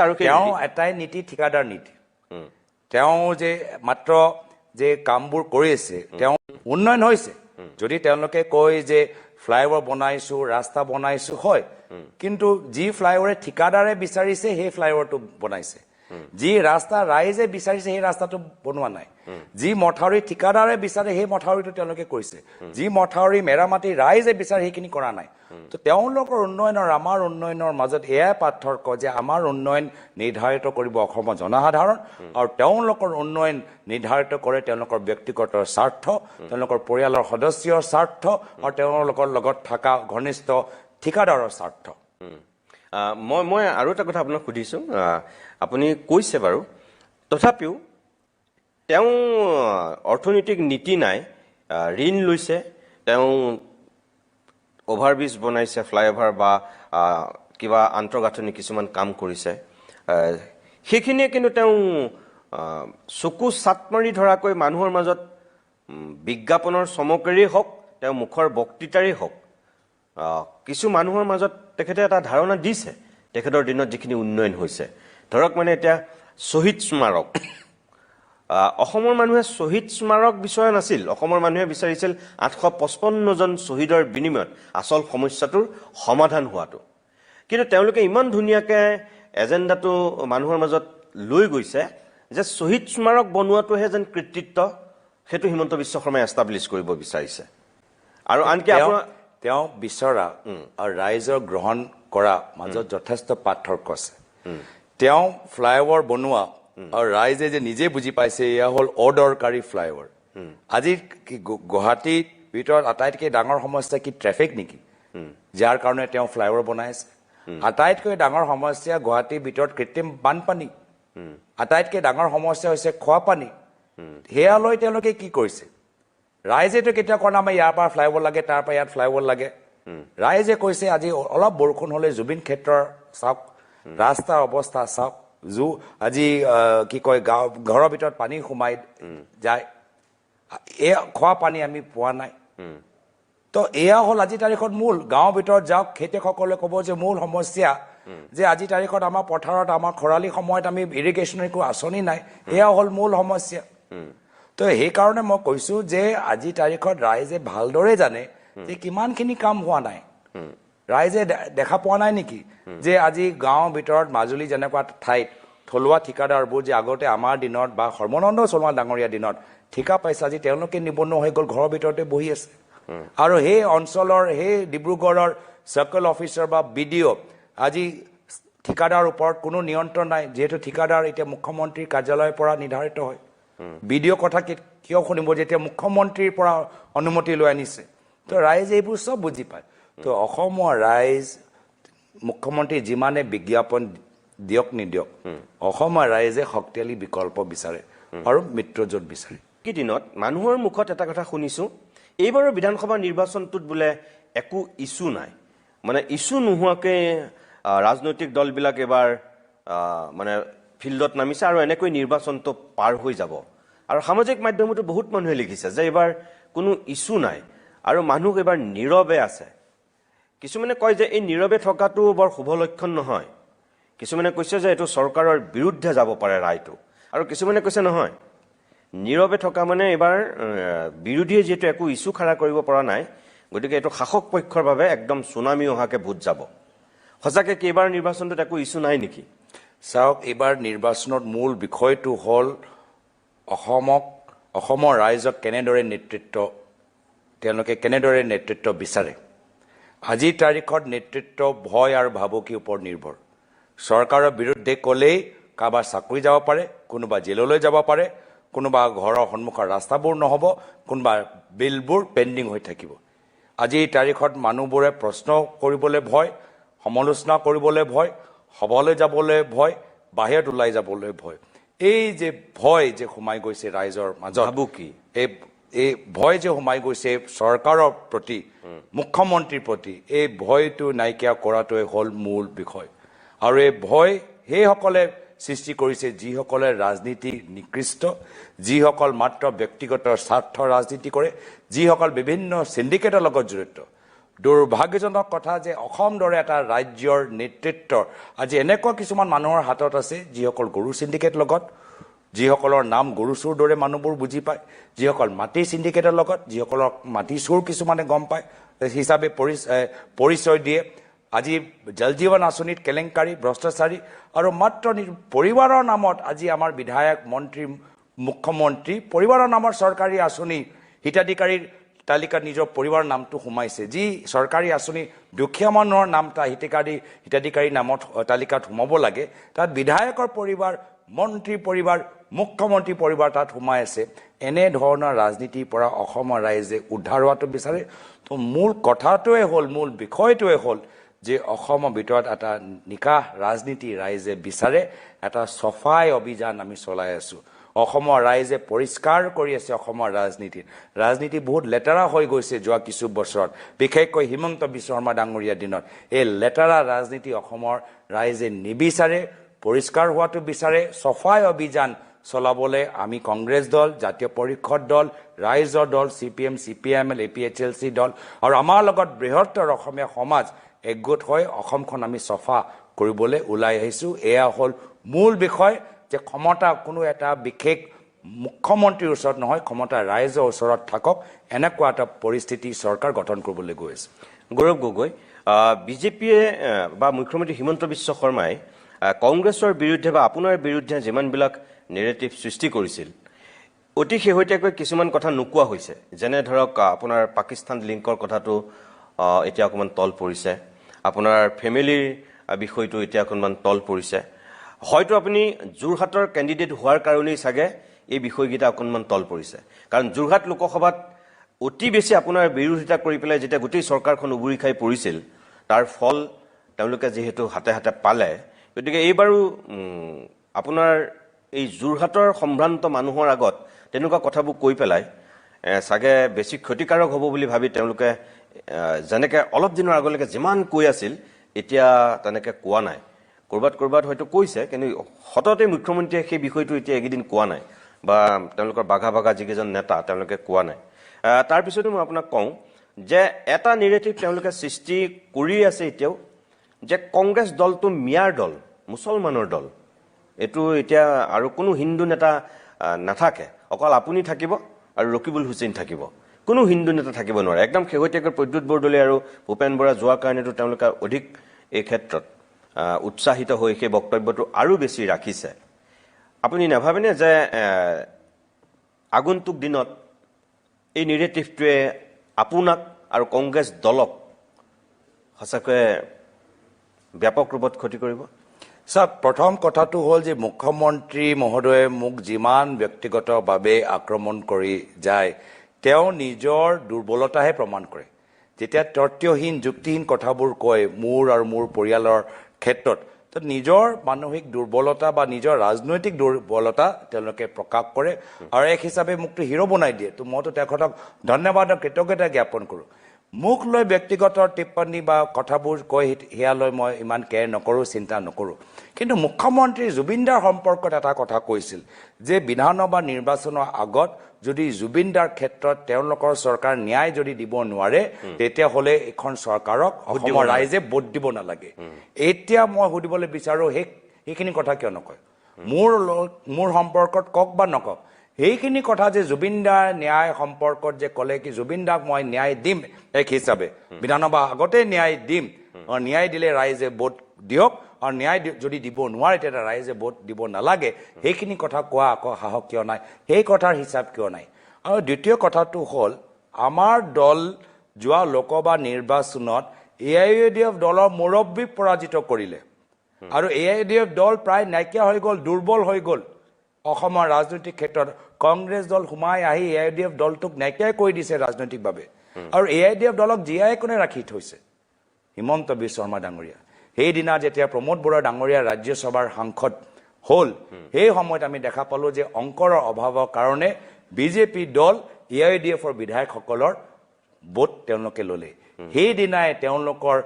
আৰু তেওঁ এটাই নীতি ঠিকাদাৰ নীতি তেওঁ যে মাত্ৰ যে কামবোৰ কৰি আছে তেওঁ উন্নয়ন হৈছে যদি তেওঁলোকে কয় যে ফ্লাইঅভাৰ বনাইছো ৰাস্তা বনাইছো হয় কিন্তু যি ফ্লাইঅভাৰে ঠিকাদাৰে বিচাৰিছে সেই ফ্লাইঅভাৰটো বনাইছে যি ৰাস্তা ৰাইজে বিচাৰিছে সেই ৰাস্তাটো বনোৱা নাই যি মথাউৰি ঠিকাদাৰে বিচাৰে সেই মথাউৰিটো তেওঁলোকে কৰিছে যি মথাউৰি মেৰামতি ৰাইজে বিচাৰে সেইখিনি কৰা নাই তো তেওঁলোকৰ উন্নয়ন আৰু আমাৰ উন্নয়নৰ মাজত এয়াই পাৰ্থক্য যে আমাৰ উন্নয়ন নিৰ্ধাৰিত কৰিব অসমৰ জনসাধাৰণ আৰু তেওঁলোকৰ উন্নয়ন নিৰ্ধাৰিত কৰে তেওঁলোকৰ ব্যক্তিগত স্বাৰ্থ তেওঁলোকৰ পৰিয়ালৰ সদস্যৰ স্বাৰ্থ আৰু তেওঁলোকৰ লগত থকা ঘনিষ্ঠ ঠিকাদাৰৰ স্বাৰ্থ মই আৰু এটা কথা আপোনাক সুধিছোঁ আপুনি কৈছে বাৰু তথাপিও তেওঁ অৰ্থনৈতিক নীতি নাই ঋণ লৈছে তেওঁ অভাৰব্ৰিজ বনাইছে ফ্লাইঅভাৰ বা কিবা আন্তঃগাঁথনি কিছুমান কাম কৰিছে সেইখিনিয়ে কিন্তু তেওঁ চকু চাট মাৰি ধৰাকৈ মানুহৰ মাজত বিজ্ঞাপনৰ চমকেৰেই হওক তেওঁ মুখৰ বক্তৃতাৰেই হওক কিছু মানুহৰ মাজত তেখেতে এটা ধাৰণা দিছে তেখেতৰ দিনত যিখিনি উন্নয়ন হৈছে ধৰক মানে এতিয়া শ্বহীদ স্মাৰক অসমৰ মানুহে শ্বহীদ স্মাৰক বিচৰা নাছিল অসমৰ মানুহে বিচাৰিছিল 855 জন শ্বহীদৰ বিনিময়ত আচল সমস্যাটোৰ সমাধান হোৱাটো কিন্তু তেওঁলোকে ইমান ধুনীয়াকৈ এজেণ্ডাটো মানুহৰ মাজত লৈ গৈছে যে শ্বহীদ স্মাৰক বনোৱাটোহে যেন কৃতিত্ব সেইটো হিমন্ত বিশ্ব শৰ্মাই এষ্টাব্লিছ কৰিব বিচাৰিছে আৰু আনকি তেওঁ বিচৰা আৰু ৰাইজৰ গ্ৰহণ কৰা মাজত যথেষ্ট পাৰ্থক্য আছে তেওঁ ফ্লাইঅভাৰ বনোৱা আৰু ৰাইজে যে নিজে বুজি পাইছে এয়া হ'ল অদৰকাৰী ফ্লাইঅভাৰ আজি গুৱাহাটীৰ ভিতৰত আটাইতকৈ ডাঙৰ সমস্যা কি ট্ৰেফিক নেকি যাৰ কাৰণে তেওঁ ফ্লাইঅভাৰ বনাই আছে আটাইতকৈ ডাঙৰ সমস্যা গুৱাহাটীৰ ভিতৰত কৃত্ৰিম বানপানী আটাইতকৈ ডাঙৰ সমস্যা হৈছে খোৱা পানী সেয়া লৈ তেওঁলোকে কি কৰিছে ৰাইজেতো কেতিয়া কোৱা আমাৰ ইয়াৰ পৰা ফ্লাইঅভাৰ লাগে তাৰ পৰা ইয়াত ফ্লাইঅভাৰ লাগে ৰাইজে কৈছে আজি অলপ বৰষুণ হ'লে জুবিন ক্ষেত্ৰৰ চাওক ৰাস্তাৰ অৱস্থা চাওক আজি কি কয় গাঁও ঘৰৰ ভিতৰত পানী সোমাই যায় এয়া খোৱা পানী আমি পোৱা নাই তো এয়া হ'ল আজি তাৰিখত মূল গাঁৱৰ ভিতৰত যাওক খেতিয়কসকলে ক'ব যে মূল সমস্যা যে আজি তাৰিখত আমাৰ পথাৰত আমাৰ খৰালি সময়ত আমি ইৰিগেশ্যনৰ একো আঁচনি নাই এয়া হ'ল মূল সমস্যা তো সেইকাৰণে মই কৈছোঁ যে আজি তাৰিখত ৰাইজে ভালদৰে জানে যে কিমানখিনি কাম হোৱা নাই ৰাইজে দেখা পোৱা নাই নেকি যে আজি গাঁৱৰ ভিতৰত মাজুলী যেনেকুৱা ঠাইত থলুৱা ঠিকাদাৰবোৰ যে আগতে আমাৰ দিনত বা সৰ্বানন্দ সোণোৱাল ডাঙৰীয়া দিনত ঠিকা পাইছে আজি তেওঁলোকে নিবনুৱা হৈ গ'ল ঘৰৰ ভিতৰতে বহি আছে আৰু সেই অঞ্চলৰ সেই ডিব্ৰুগড়ৰ চাৰ্কল অফিচাৰ বা BDO আজি ঠিকাদাৰৰ ওপৰত কোনো নিয়ন্ত্ৰণ নাই যিহেতু ঠিকাদাৰ এতিয়া মুখ্যমন্ত্ৰীৰ কাৰ্যালয়ৰ পৰা নিৰ্ধাৰিত হয় BDO কথা কিয় শুনিব যেতিয়া মুখ্যমন্ত্ৰীৰ পৰা অনুমতি লৈ আনিছে তো ৰাইজে এইবোৰ চব বুজি পায় তো অসমৰ ৰাইজ মুখ্যমন্ত্ৰী যিমানে বিজ্ঞাপন দিয়ক নিদিয়ক অসমৰ ৰাইজে শক্তিশালী বিকল্প বিচাৰে আৰু মিত্ৰজোঁট বিচাৰে কি দিনত মানুহৰ মুখত এটা কথা শুনিছোঁ এইবাৰৰ বিধানসভা নিৰ্বাচনটোত বোলে একো ইছ্যু নাই মানে ইছ্যু নোহোৱাকৈ ৰাজনৈতিক দলবিলাক এবাৰ মানে ফিল্ডত নামিছে আৰু এনেকৈ নিৰ্বাচনটো পাৰ হৈ যাব আৰু সামাজিক মাধ্যমতো বহুত মানুহে লিখিছে যে এইবাৰ কোনো ইছ্যু নাই আৰু মানুহ এবাৰ নীৰৱে আছে কিছুমানে কয় যে এই নীৰৱে থকাটো বৰ শুভ লক্ষণ নহয় কিছুমানে কৈছে যে এইটো চৰকাৰৰ বিৰুদ্ধে যাব পাৰে ৰায়টো আৰু কিছুমানে কৈছে নহয় নীৰৱে থকা মানে এবাৰ বিৰোধীয়ে যিহেতু একো ইছ্যু খাৰা কৰিব পৰা নাই গতিকে এইটো শাসক পক্ষৰ বাবে একদম চুনামি অহাকে ভোট যাব সঁচাকৈ কি এইবাৰ নিৰ্বাচনটোত একো ইছ্যু নাই নেকি চাওক এইবাৰ নিৰ্বাচনত মূল বিষয়টো হ'ল অসমক অসমৰ ৰাইজক কেনেদৰে নেতৃত্ব বিচাৰে আজিৰ তাৰিখত নেতৃত্ব ভয় আৰু ভাবুকিৰ ওপৰত নিৰ্ভৰ চৰকাৰৰ বিৰুদ্ধে ক'লেই কাৰোবাৰ চাকৰি যাব পাৰে কোনোবা জেললৈ যাব পাৰে কোনোবা ঘৰৰ সন্মুখৰ ৰাস্তাবোৰ নহ'ব কোনোবা বিলবোৰ পেণ্ডিং হৈ থাকিব আজিৰ তাৰিখত মানুহবোৰে প্ৰশ্ন কৰিবলৈ ভয় সমালোচনা কৰিবলৈ ভয় সভালৈ যাবলৈ ভয় বাহিৰত ওলাই যাবলৈ ভয় এই যে ভয় যে সোমাই গৈছে ৰাইজৰ মাজত ভাবুকি এই ভয় যে সোমাই গৈছে চৰকাৰৰ প্ৰতি মুখ্যমন্ত্ৰীৰ প্ৰতি এই ভয়টো নাইকিয়া কৰাটোৱে হ'ল মূল বিষয় আৰু এই ভয় সেইসকলে সৃষ্টি কৰিছে যিসকলে ৰাজনীতি নিকৃষ্ট যিসকল মাত্ৰ ব্যক্তিগত স্বাৰ্থ ৰাজনীতি কৰে যিসকল বিভিন্ন সিন্ডিকেটৰ লগত জড়িত দুৰ্ভাগ্যজনক কথা যে অসম দৰে এটা ৰাজ্যৰ নেতৃত্ব আজি এনেকুৱা কিছুমান মানুহৰ হাতত আছে যিসকল গৰু সিন্ডিকেট লগত যিসকলৰ নাম গৰু চোৰ দৰে মানুহবোৰ বুজি পায় যিসকল মাটি সিন্ডিকেটৰ লগত যিসকলক মাটি চোৰ কিছুমানে গম পায় হিচাপে পৰিচয় দিয়ে আজি জল জীৱন আঁচনিত কেলেংকাৰী ভ্ৰষ্টাচাৰী আৰু মাত্ৰ পৰিবাৰৰ নামত আজি আমাৰ বিধায়ক মন্ত্ৰী মুখ্যমন্ত্ৰী পৰিবাৰৰ নামৰ চৰকাৰী আঁচনি হিতাধিকাৰীৰ তালিকাত নিজৰ পৰিবাৰৰ নামটো সোমাইছে যি চৰকাৰী আঁচনি দুখীয়া মানুহৰ নাম তা হিতাধিকাৰী নামত তালিকাত সোমাব লাগে তাত বিধায়কৰ পৰিবাৰ মন্ত্ৰী পৰিবাৰ মুখ্যমন্ত্ৰী পৰিবাৰ তাত সোমাই আছে এনে ধৰণৰ ৰাজনীতিৰ পৰা অসমৰ ৰাইজে উদ্ধাৰ হোৱাটো বিচাৰে তো মূল কথাটোৱে হ'ল মূল বিষয়টোৱে হ'ল যে অসমৰ ভিতৰত এটা নিকাহ ৰাজনীতি ৰাইজে বিচাৰে এটা সফাই অভিযান আমি চলাই আছো অসমৰ ৰাইজে পৰিষ্কাৰ কৰি আছে অসমৰ ৰাজনীতি বহুত লেতেৰা হৈ গৈছে যোৱা কিছু বছৰত বিশেষকৈ হিমন্ত বিশ্ব শৰ্মা ডাঙৰীয়াৰ দিনত এই লেতেৰা ৰাজনীতি অসমৰ ৰাইজে নিবিচাৰে পৰিষ্কাৰ হোৱাটো বিচাৰে সফাই অভিযান চলাবলৈ আমি কংগ্ৰেছ দল জাতীয় পৰিষদ দল ৰাইজৰ দল CPM CPIML APHLC দল আৰু আমাৰ লগত বৃহত্তৰ অসমীয়া সমাজ একগোট হৈ অসমখন আমি সফা কৰিবলৈ ওলাই আহিছো এয়া হ'ল মূল বিষয় যে ক্ষমতা কোনো এটা বিশেষ মুখ্যমন্ত্ৰীৰ ওচৰত নহয় ক্ষমতা ৰাইজৰ ওচৰত থাকক এনেকুৱা এটা পৰিস্থিতি চৰকাৰ গঠন কৰিবলৈ গৈ আছে গৌৰৱ গগৈ বিজেপিয়ে বা মুখ্যমন্ত্ৰী হিমন্ত বিশ্ব শৰ্মাই কংগ্ৰেছৰ বিৰুদ্ধে বা আপোনাৰ বিৰুদ্ধে যিমানবিলাক নেৰেটিভ সৃষ্টি কৰিছিল অতি শেহতীয়াকৈ কিছুমান কথা নোকোৱা হৈছে যেনে ধৰক আপোনাৰ পাকিস্তান লিংকৰ কথাটো এতিয়া অকণমান তল পৰিছে আপোনাৰ ফেমিলিৰ বিষয়টো এতিয়া অকণমান তল পৰিছে হয়তো আপুনি যোৰহাটৰ কেণ্ডিডেট হোৱাৰ কাৰণেই চাগে এই বিষয়কেইটা অকণমান তল পৰিছে কাৰণ যোৰহাট লোকসভাত অতি বেছি আপোনাৰ বিৰোধিতা কৰি পেলাই যেতিয়া গোটেই চৰকাৰখন উবুৰি খাই পৰিছিল তাৰ ফল তেওঁলোকে যিহেতু হাতে হাতে পালে গতিকে এইবাৰো আপোনাৰ এই যোৰহাটৰ সম্ভ্ৰান্ত মানুহৰ আগত তেনেকুৱা কথাবোৰ কৈ পেলাই চাগে বেছি ক্ষতিকাৰক হ'ব বুলি ভাবি তেওঁলোকে যেনেকৈ অলপ দিনৰ আগলৈকে যিমান কৈ আছিল এতিয়া তেনেকৈ কোৱা নাই কৰবাত হয়তো কৈছে কিন্তু সততে মুখ্যমন্ত্ৰীয়ে সেই বিষয়টো এতিয়া একেদিন কোৱা নাই বা তেওঁলোকৰ বাঘা যিকেইজন নেতা তেওঁলোকে কোৱা নাই তাৰপিছতো মই আপোনাক কওঁ যে এটা নেৰেটিভ তেওঁলোকে সৃষ্টি কৰি আছে এতিয়াও যে কংগ্ৰেছ দলটো মিয়াৰ দল মুছলমানৰ দল এইটো এতিয়া আৰু কোনো হিন্দু নেতা নাথাকে অকল আপুনি থাকিব আৰু ৰকিবুল হুছেইন থাকিব কোনো হিন্দু নেতা থাকিব নোৱাৰে একদম শেহতীয়াকৈ প্ৰদ্যুৎ বৰদলৈ আৰু ভূপেন বৰা যোৱাৰ কাৰণেতো তেওঁলোকে অধিক এই ক্ষেত্ৰত উৎসাহিত হৈ সেই বক্তব্যটো আৰু বেছি ৰাখিছে আপুনি নাভাবেনে যে আগন্তুক দিনত এই নেৰেটিভটোৱে আপোনাক আৰু কংগ্ৰেছ দলক সঁচাকৈ ব্যাপক ৰূপত ক্ষতি কৰিব চাওক প্ৰথম কথাটো হ'ল যে মুখ্যমন্ত্ৰী মহোদয়ে মোক যিমান ব্যক্তিগতভাৱে আক্ৰমণ কৰি যায় তেওঁ নিজৰ দুৰ্বলতাহে প্ৰমাণ কৰে যেতিয়া তথ্যহীন যুক্তিহীন কথাবোৰ কয় মোৰ আৰু মোৰ পৰিয়ালৰ ক্ষেত্ৰত তো নিজৰ মানসিক দুৰ্বলতা বা নিজৰ ৰাজনৈতিক দুৰ্বলতা তেওঁলোকে প্ৰকাশ কৰে আৰু এক হিচাপে মোকতো হিৰো বনাই দিয়ে তো মইতো তেখেতক ধন্যবাদ আৰু কৃতজ্ঞতা জ্ঞাপন কৰোঁ মোক লৈ ব্যক্তিগত টিপ্পনী বা কথাবোৰ কৈ সেয়ালৈ মই ইমান কেয়াৰ নকৰোঁ চিন্তা নকৰোঁ কিন্তু মুখ্যমন্ত্ৰী জুবিনদাৰ সম্পৰ্কত এটা কথা কৈছিল যে বিধানসভা নিৰ্বাচনৰ আগত যদি জুবিনদাৰ ক্ষেত্ৰত তেওঁলোকৰ চৰকাৰ ন্যায় যদি দিব নোৱাৰে তেতিয়াহ'লে এখন চৰকাৰক অসমৰ ৰাইজে ভোট দিব নালাগে এতিয়া মই সুধিবলৈ বিচাৰোঁ সেইখিনি কথা কিয় নকয় মোৰ সম্পৰ্কত কওক বা নকওক সেইখিনি কথা যে জুবিনদাৰ ন্যায় সম্পৰ্কত যে ক'লে কি জুবিনদাক মই ন্যায় দিম এক হিচাপে বিধানসভা আগতে ন্যায় দিম ন্যায় দিলে ৰাইজে ভোট দিয়ক আৰু ন্যায় যদি দিব নোৱাৰে তেতিয়া ৰাইজে ভোট দিব নালাগে সেইখিনি কথা কোৱা আকৌ সাহস কিয় নাই সেই কথাৰ হিচাপ কিয় নাই আৰু দ্বিতীয় কথাটো হ'ল আমাৰ দল যোৱা লোকসভা নিৰ্বাচনত AIUDF দলৰ মুৰব্বীক পৰাজিত কৰিলে আৰু AIUDF দল প্ৰায় নাইকিয়া হৈ গ'ল দুৰ্বল হৈ গ'ল অসমৰ ৰাজনৈতিক ক্ষেত্ৰত কংগ্ৰেছ দল সোমাই আহি AIUDF দলটোক নাইকিয়া কৰি দিছে ৰাজনৈতিকভাৱে আৰু AIUDF দলক জীয়াই কোনে ৰাখি থৈছে হিমন্ত বিশ্ব শৰ্মা ডাঙৰীয়া সেইদিনা যেতিয়া প্ৰমোদ বৰা ডাঙৰীয়া ৰাজ্যসভাৰ সাংসদ হ'ল সেই সময়ত আমি দেখা পালোঁ যে অংকৰ অভাৱৰ কাৰণে বিজেপি দল AIUDFৰ বিধায়কসকলৰ ভোট তেওঁলোকে ল'লে সেইদিনাই তেওঁলোকৰ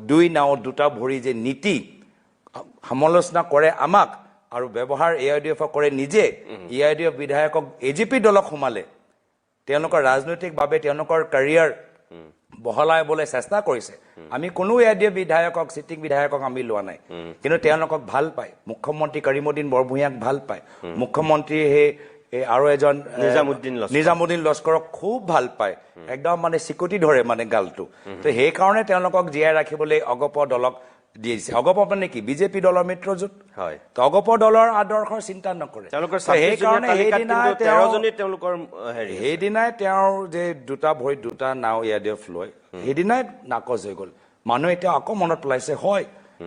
দুই নাও দুটা ভৰি যে নীতি সমালোচনা কৰে আমাক আৰু ব্যৱহাৰ AIUDF কৰে নিজে AIUDF বিধায়কক AGP দলক সোমালে তেওঁলোকৰ ৰাজনৈতিকভাৱে তেওঁলোকৰ কেৰিয়াৰ বহলাইবলৈ চেষ্টা কৰিছে আমি কোনো AIUDF বিধায়কক চিটিং বিধায়কক আমি লোৱা নাই কিন্তু তেওঁলোকক ভাল পায় মুখ্যমন্ত্ৰী কৰিমুদ্দিন বৰভূঞাক ভাল পায় মুখ্যমন্ত্ৰী আৰু এজন নিজামুদ্দিন লস্কৰক খুব ভাল পায় একদম মানে চিকুটি ধৰে মানে গালটো তো সেইকাৰণে তেওঁলোকক জীয়াই ৰাখিবলৈ অগপ দলক দিছে অগপ মানে কি বিজেপি দলৰ মিত্ৰজোঁট হয় তো অগপ দলৰ আদৰ্শৰ চিন্তা নকৰে সেইকাৰণে সেইদিনাই তেওঁৰ যে দুটা ভৰি দুটা নাও AIUDF লয় সেইদিনাই নাকচ হৈ গ'ল মানুহ এতিয়া আকৌ মনত পেলাইছে হয়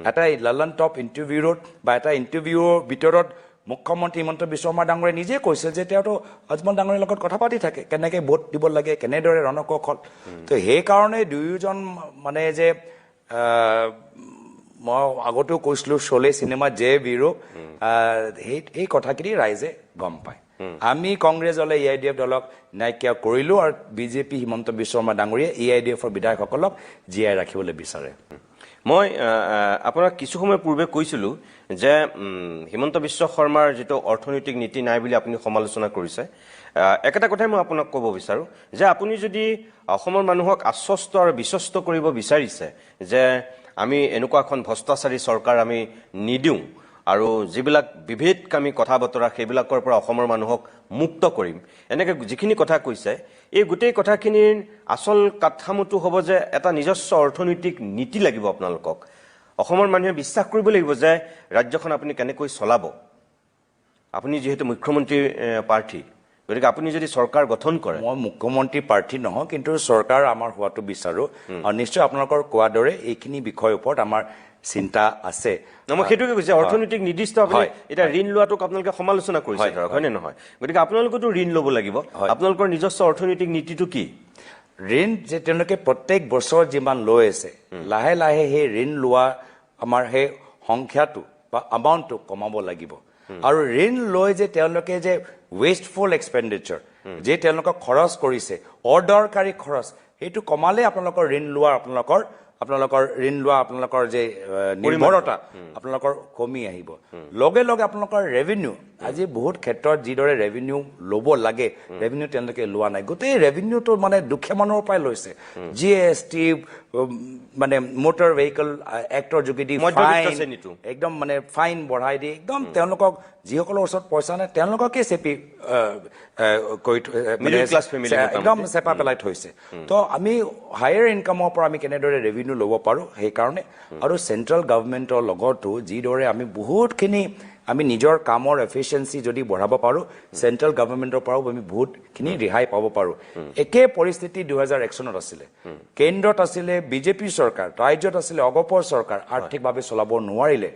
এটা লালন টপ ইণ্টাৰভিউত বা এটা ইণ্টাৰভিউৰ ভিতৰত মুখ্যমন্ত্ৰী হিমন্ত বিশ্ব শৰ্মা ডাঙৰীয়াই নিজে কৈছে যে তেওঁতো আজমল ডাঙৰীয়াৰ লগত কথা পাতি থাকে কেনেকৈ ভোট দিব লাগে কেনেদৰে ৰণকৌশল তো সেইকাৰণে দুয়োজন মানে যে মই আগতেও কৈছিলোঁ চলে চিনেমা জয় বীৰো সেই কথাখিনি ৰাইজে গম পায় আমি কংগ্ৰেছ দলে AIUDF দলক নাইকিয়া কৰিলোঁ আৰু বিজেপি হিমন্ত বিশ্ব শৰ্মা ডাঙৰীয়াই AIUDFৰ বিধায়কসকলক জীয়াই ৰাখিবলৈ বিচাৰে মই আপোনাক কিছু সময় পূৰ্বে কৈছিলোঁ যে হিমন্ত বিশ্ব শৰ্মাৰ যিটো অৰ্থনৈতিক নীতি নাই বুলি আপুনি সমালোচনা কৰিছে একেটা কথাই মই আপোনাক ক'ব বিচাৰোঁ যে আপুনি যদি অসমৰ মানুহক আশ্বস্ত আৰু বিশ্বস্ত কৰিব বিচাৰিছে যে আমি এনেকুৱা এখন ভ্ৰষ্টাচাৰী চৰকাৰ আমি নিদিওঁ আৰু যিবিলাক বিভেদকামী কথা বতৰা সেইবিলাকৰ পৰা অসমৰ মানুহক মুক্ত কৰিম এনেকৈ যিখিনি কথা কৈছে এই গোটেই কথাখিনিৰ আচল কাঠামোটো হ'ব যে এটা নিজস্ব অৰ্থনৈতিক নীতি লাগিব আপোনালোকক অসমৰ মানুহে বিশ্বাস কৰিব লাগিব যে ৰাজ্যখন আপুনি কেনেকৈ চলাব আপুনি যিহেতু মুখ্যমন্ত্ৰী প্ৰাৰ্থী গতিকে আপুনি যদি চৰকাৰ গঠন কৰে মই মুখ্যমন্ত্ৰী প্ৰাৰ্থী নহয় কিন্তু চৰকাৰ আমাৰ হোৱাটো বিচাৰোঁ আৰু নিশ্চয় আপোনালোকৰ কোৱাৰ দৰে এইখিনি বিষয়ৰ ওপৰত আমাৰ চিন্তা আছে মই সেইটোকে কৈছে অৰ্থনৈতিক নিৰ্দিষ্ট আপুনি এতিয়া ঋণ লোৱাটোক আপোনালোকে সমালোচনা কৰিছে ধৰক হয়নে নহয় গতিকে আপোনালোকেতো ঋণ ল'ব লাগিব আপোনালোকৰ নিজস্ব অৰ্থনৈতিক নীতিটো কি ঋণ যে তেওঁলোকে প্ৰত্যেক বছৰ যিমান লৈ আছে লাহে লাহে সেই ঋণ লোৱা আমাৰ সেই সংখ্যাটো বা এমাউণ্টটো কমাব লাগিব আৰু ঋণ লৈ যে তেওঁলোকে যে ৱেষ্টফুল এক্সপেণ্ডিচাৰ যে তেওঁলোকক খৰচ কৰিছে অদৰকাৰী খৰচ সেইটো কমালে আপোনালোকৰ ঋণ লোৱা আপোনালোকৰ যে নিৰ্ভৰতা আপোনালোকৰ কমি আহিব লগে লগে আপোনালোকৰ ৰেভিনিউ আজি বহুত ক্ষেত্ৰত যিদৰে ৰেভিনিউ ল'ব লাগে ৰেভিনিউ তেওঁলোকে লোৱা নাই গোটেই ৰেভিনিউটো মানে দুখীয়া মানুহৰ পৰাই লৈছে GST মানে মটৰ ভেহিকল এক্টৰ যোগেদি একদম মানে ফাইন বঢ়াই দি একদম তেওঁলোকক যিসকলৰ ওচৰত পইচা নাই তেওঁলোককে চেপি একদম চেপা পেলাই থৈছে তো আমি হায়াৰ ইনকামৰ পৰা আমি কেনেদৰে ৰেভিনিউ ল'ব পাৰোঁ সেইকাৰণে আৰু চেণ্ট্ৰেল গভৰ্ণমেণ্টৰ লগতো যিদৰে আমি বহুতখিনি আমি নিজৰ কামৰ এফিচিয়েঞ্চি যদি বঢ়াব পাৰোঁ চেণ্ট্ৰেল গভৰ্ণমেণ্টৰ পৰাও আমি বহুতখিনি ৰেহাই পাব পাৰোঁ একে পৰিস্থিতি 2001 চনত আছিলে কেন্দ্ৰত আছিলে বিজেপি চৰকাৰ ৰাজ্যত আছিলে অগপৰ চৰকাৰ আৰ্থিকভাৱে চলাব নোৱাৰিলে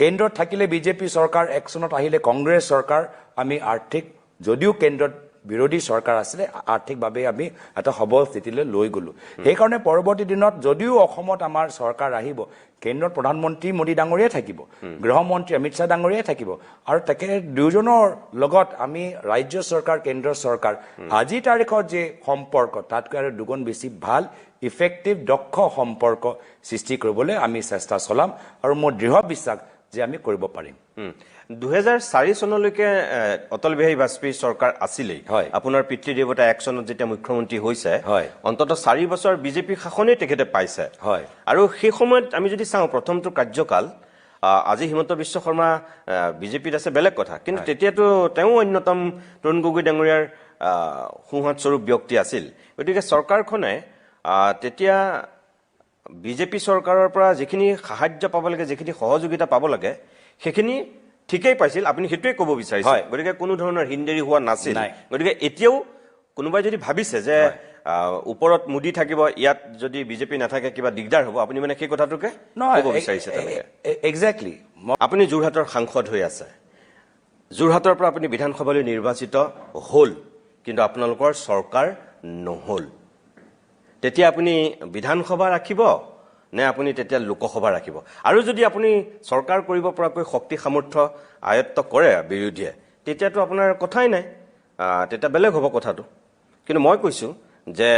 কেন্দ্ৰত থাকিলে বিজেপি চৰকাৰ 1 চনত আহিলে কংগ্ৰেছ চৰকাৰ আমি আৰ্থিক যদিও কেন্দ্ৰত বিৰোধী চৰকাৰ আছিলে আৰ্থিকভাৱে আমি এটা সবল স্থিতিলৈ লৈ গ'লোঁ সেইকাৰণে পৰৱৰ্তী দিনত যদিও অসমত আমাৰ চৰকাৰ আহিব কেন্দ্ৰত প্ৰধানমন্ত্ৰী মোদী ডাঙৰীয়াই থাকিব গৃহমন্ত্ৰী অমিত শ্বাহ ডাঙৰীয়াই থাকিব আৰু তেখেত দুয়োজনৰ লগত আমি ৰাজ্য চৰকাৰ কেন্দ্ৰ চৰকাৰ আজিৰ তাৰিখত যে সম্পৰ্ক তাতকৈ আৰু দুগুণ বেছি ভাল ইফেক্টিভ দক্ষ সম্পৰ্ক সৃষ্টি কৰিবলৈ আমি চেষ্টা চলাম আৰু মোৰ দৃঢ় বিশ্বাস যে আমি কৰিব পাৰিম 2004 চনলৈকে অটল বিহাৰী বাজপেয়ী চৰকাৰ আছিলেই আপোনাৰ পিতৃদেৱতা 1 চনত যেতিয়া মুখ্যমন্ত্ৰী হৈছে অন্তত 4 বছৰ বিজেপি শাসনেই তেখেতে পাইছে আৰু সেই সময়ত আমি যদি চাওঁ প্ৰথমটো কাৰ্যকাল আজি হিমন্ত বিশ্ব শৰ্মা বিজেপিত আছে বেলেগ কথা কিন্তু তেতিয়াতো তেওঁ অন্যতম তৰুণ গগৈ ডাঙৰীয়াৰ সোঁহাত স্বৰূপ ব্যক্তি আছিল গতিকে চৰকাৰখনে তেতিয়া বিজেপি চৰকাৰৰ পৰা যিখিনি সাহায্য পাব লাগে, যিখিনি সহযোগিতা পাব লাগে, সেইখিনি ঠিকেই পাইছিল, আপুনি সেইটোৱে ক'ব বিচাৰিছে। হয়। গতিকে কোনো ধৰণৰ হিনদেৰি হোৱা নাছিল। নাই। গতিকে এতিয়াও কোনোবাই যদি ভাবিছে যে ওপৰত মোদী থাকিব, ইয়াত যদি বিজেপি নাথাকে কিবা দিগদাৰ হ'ব, আপুনি মানে সেই কথাটোকে ক'ব বিচাৰিছে তেনেকে? একজেক্টলি। আপুনি যোৰহাটৰ সাংসদ হৈ আছে, যোৰহাটৰ পৰা আপুনি বিধানসভালৈ নিৰ্বাচিত হ'ল, কিন্তু আপোনালোকৰ চৰকাৰ নহ'ল। তেতিয়া আপুনি বিধানসভা ৰাখিব নে আপুনি তেতিয়া লোকসভা ৰাখিব? আৰু যদি আপুনি চৰকাৰ কৰিব পৰাকৈ শক্তি সামৰ্থ্য আয়ত্ত কৰে বিৰোধীয়ে, তেতিয়াতো আপোনাৰ কথাই নাই, তেতিয়া বেলেগ হ'ব কথাটো। কিন্তু মই কৈছোঁ যে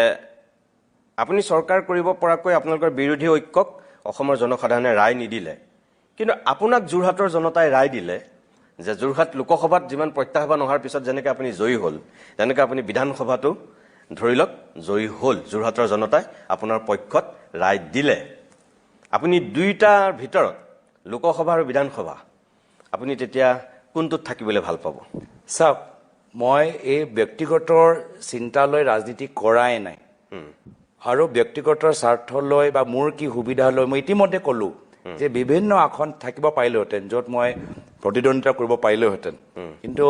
আপুনি চৰকাৰ কৰিব পৰাকৈ আপোনালোকৰ বিৰোধী ঐক্যক অসমৰ জনসাধাৰণে ৰায় নিদিলে, কিন্তু আপোনাক যোৰহাটৰ জনতাই ৰায় দিলে যে যোৰহাট লোকসভাত যিমান প্ৰত্যাহ্বান অহাৰ পিছত যেনেকৈ আপুনি জয়ী হ'ল, তেনেকৈ আপুনি বিধানসভাটো ধৰি লওক জয়ী হ'ল। যোৰহাটৰ জনতাই আপোনাৰ পক্ষত ৰায় দিলে। আপুনি দুইটাৰ ভিতৰত লোকসভা আৰু বিধানসভা আপুনি তেতিয়া কোনটোত থাকিবলৈ ভাল পাব? চাওক, মই এই ব্যক্তিগত চিন্তালৈ ৰাজনীতি কৰাই নাই, আৰু ব্যক্তিগত স্বাৰ্থলৈ বা মোৰ কি সুবিধা লৈ মই ইতিমধ্যে ক'লো যে বিভিন্ন আসন থাকিব পাৰিলোহেঁতেন য'ত মই প্ৰতিদ্বন্দ্বিতা কৰিব পাৰিলোহেঁতেন, কিন্তু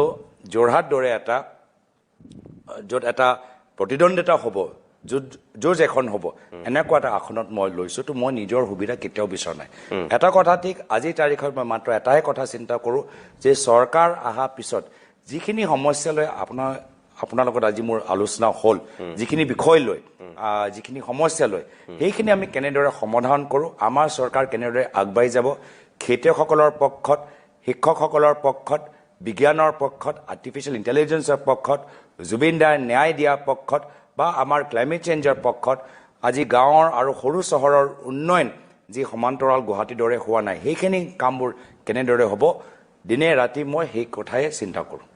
যোৰহাট দৰে য'ত এটা প্ৰতিদ্বন্দ্বিতা হ'ব, য'ত এখন হ'ব, এনেকুৱা এটা আসনত মই লৈছোঁ। তো মই নিজৰ সুবিধা কেতিয়াও বিচৰা নাই। এটা কথা ঠিক, আজিৰ তাৰিখত মই মাত্ৰ এটাই কথা চিন্তা কৰোঁ যে চৰকাৰ অহাৰ পিছত যিখিনি সমস্যা লৈ আপোনাৰ লগত আজি মোৰ আলোচনা হ'ল, যিখিনি বিষয় লৈ, যিখিনি সমস্যা লৈ, সেইখিনি আমি কেনেদৰে সমাধান কৰোঁ, আমাৰ চৰকাৰ কেনেদৰে আগবাঢ়ি যাব, খেতিয়কসকলৰ পক্ষত, শিক্ষকসকলৰ পক্ষত, বিজ্ঞানৰ পক্ষত, আৰ্টিফিচিয়েল ইণ্টেলিজেন্সৰ পক্ষত, জুবিন দাৰ ন্যায় দিয়া পক্ষত, বা আমাৰ ক্লাইমেট চেঞ্জৰ পক্ষত, আজি গাঁৱৰ আৰু সৰু চহৰৰ উন্নয়ন যি সমান্তৰাল গুৱাহাটীৰ দৰে হোৱা নাই, সেইখিনি কামবোৰ কেনেদৰে হ'ব, দিনে ৰাতি মই সেই কথাই চিন্তা কৰোঁ।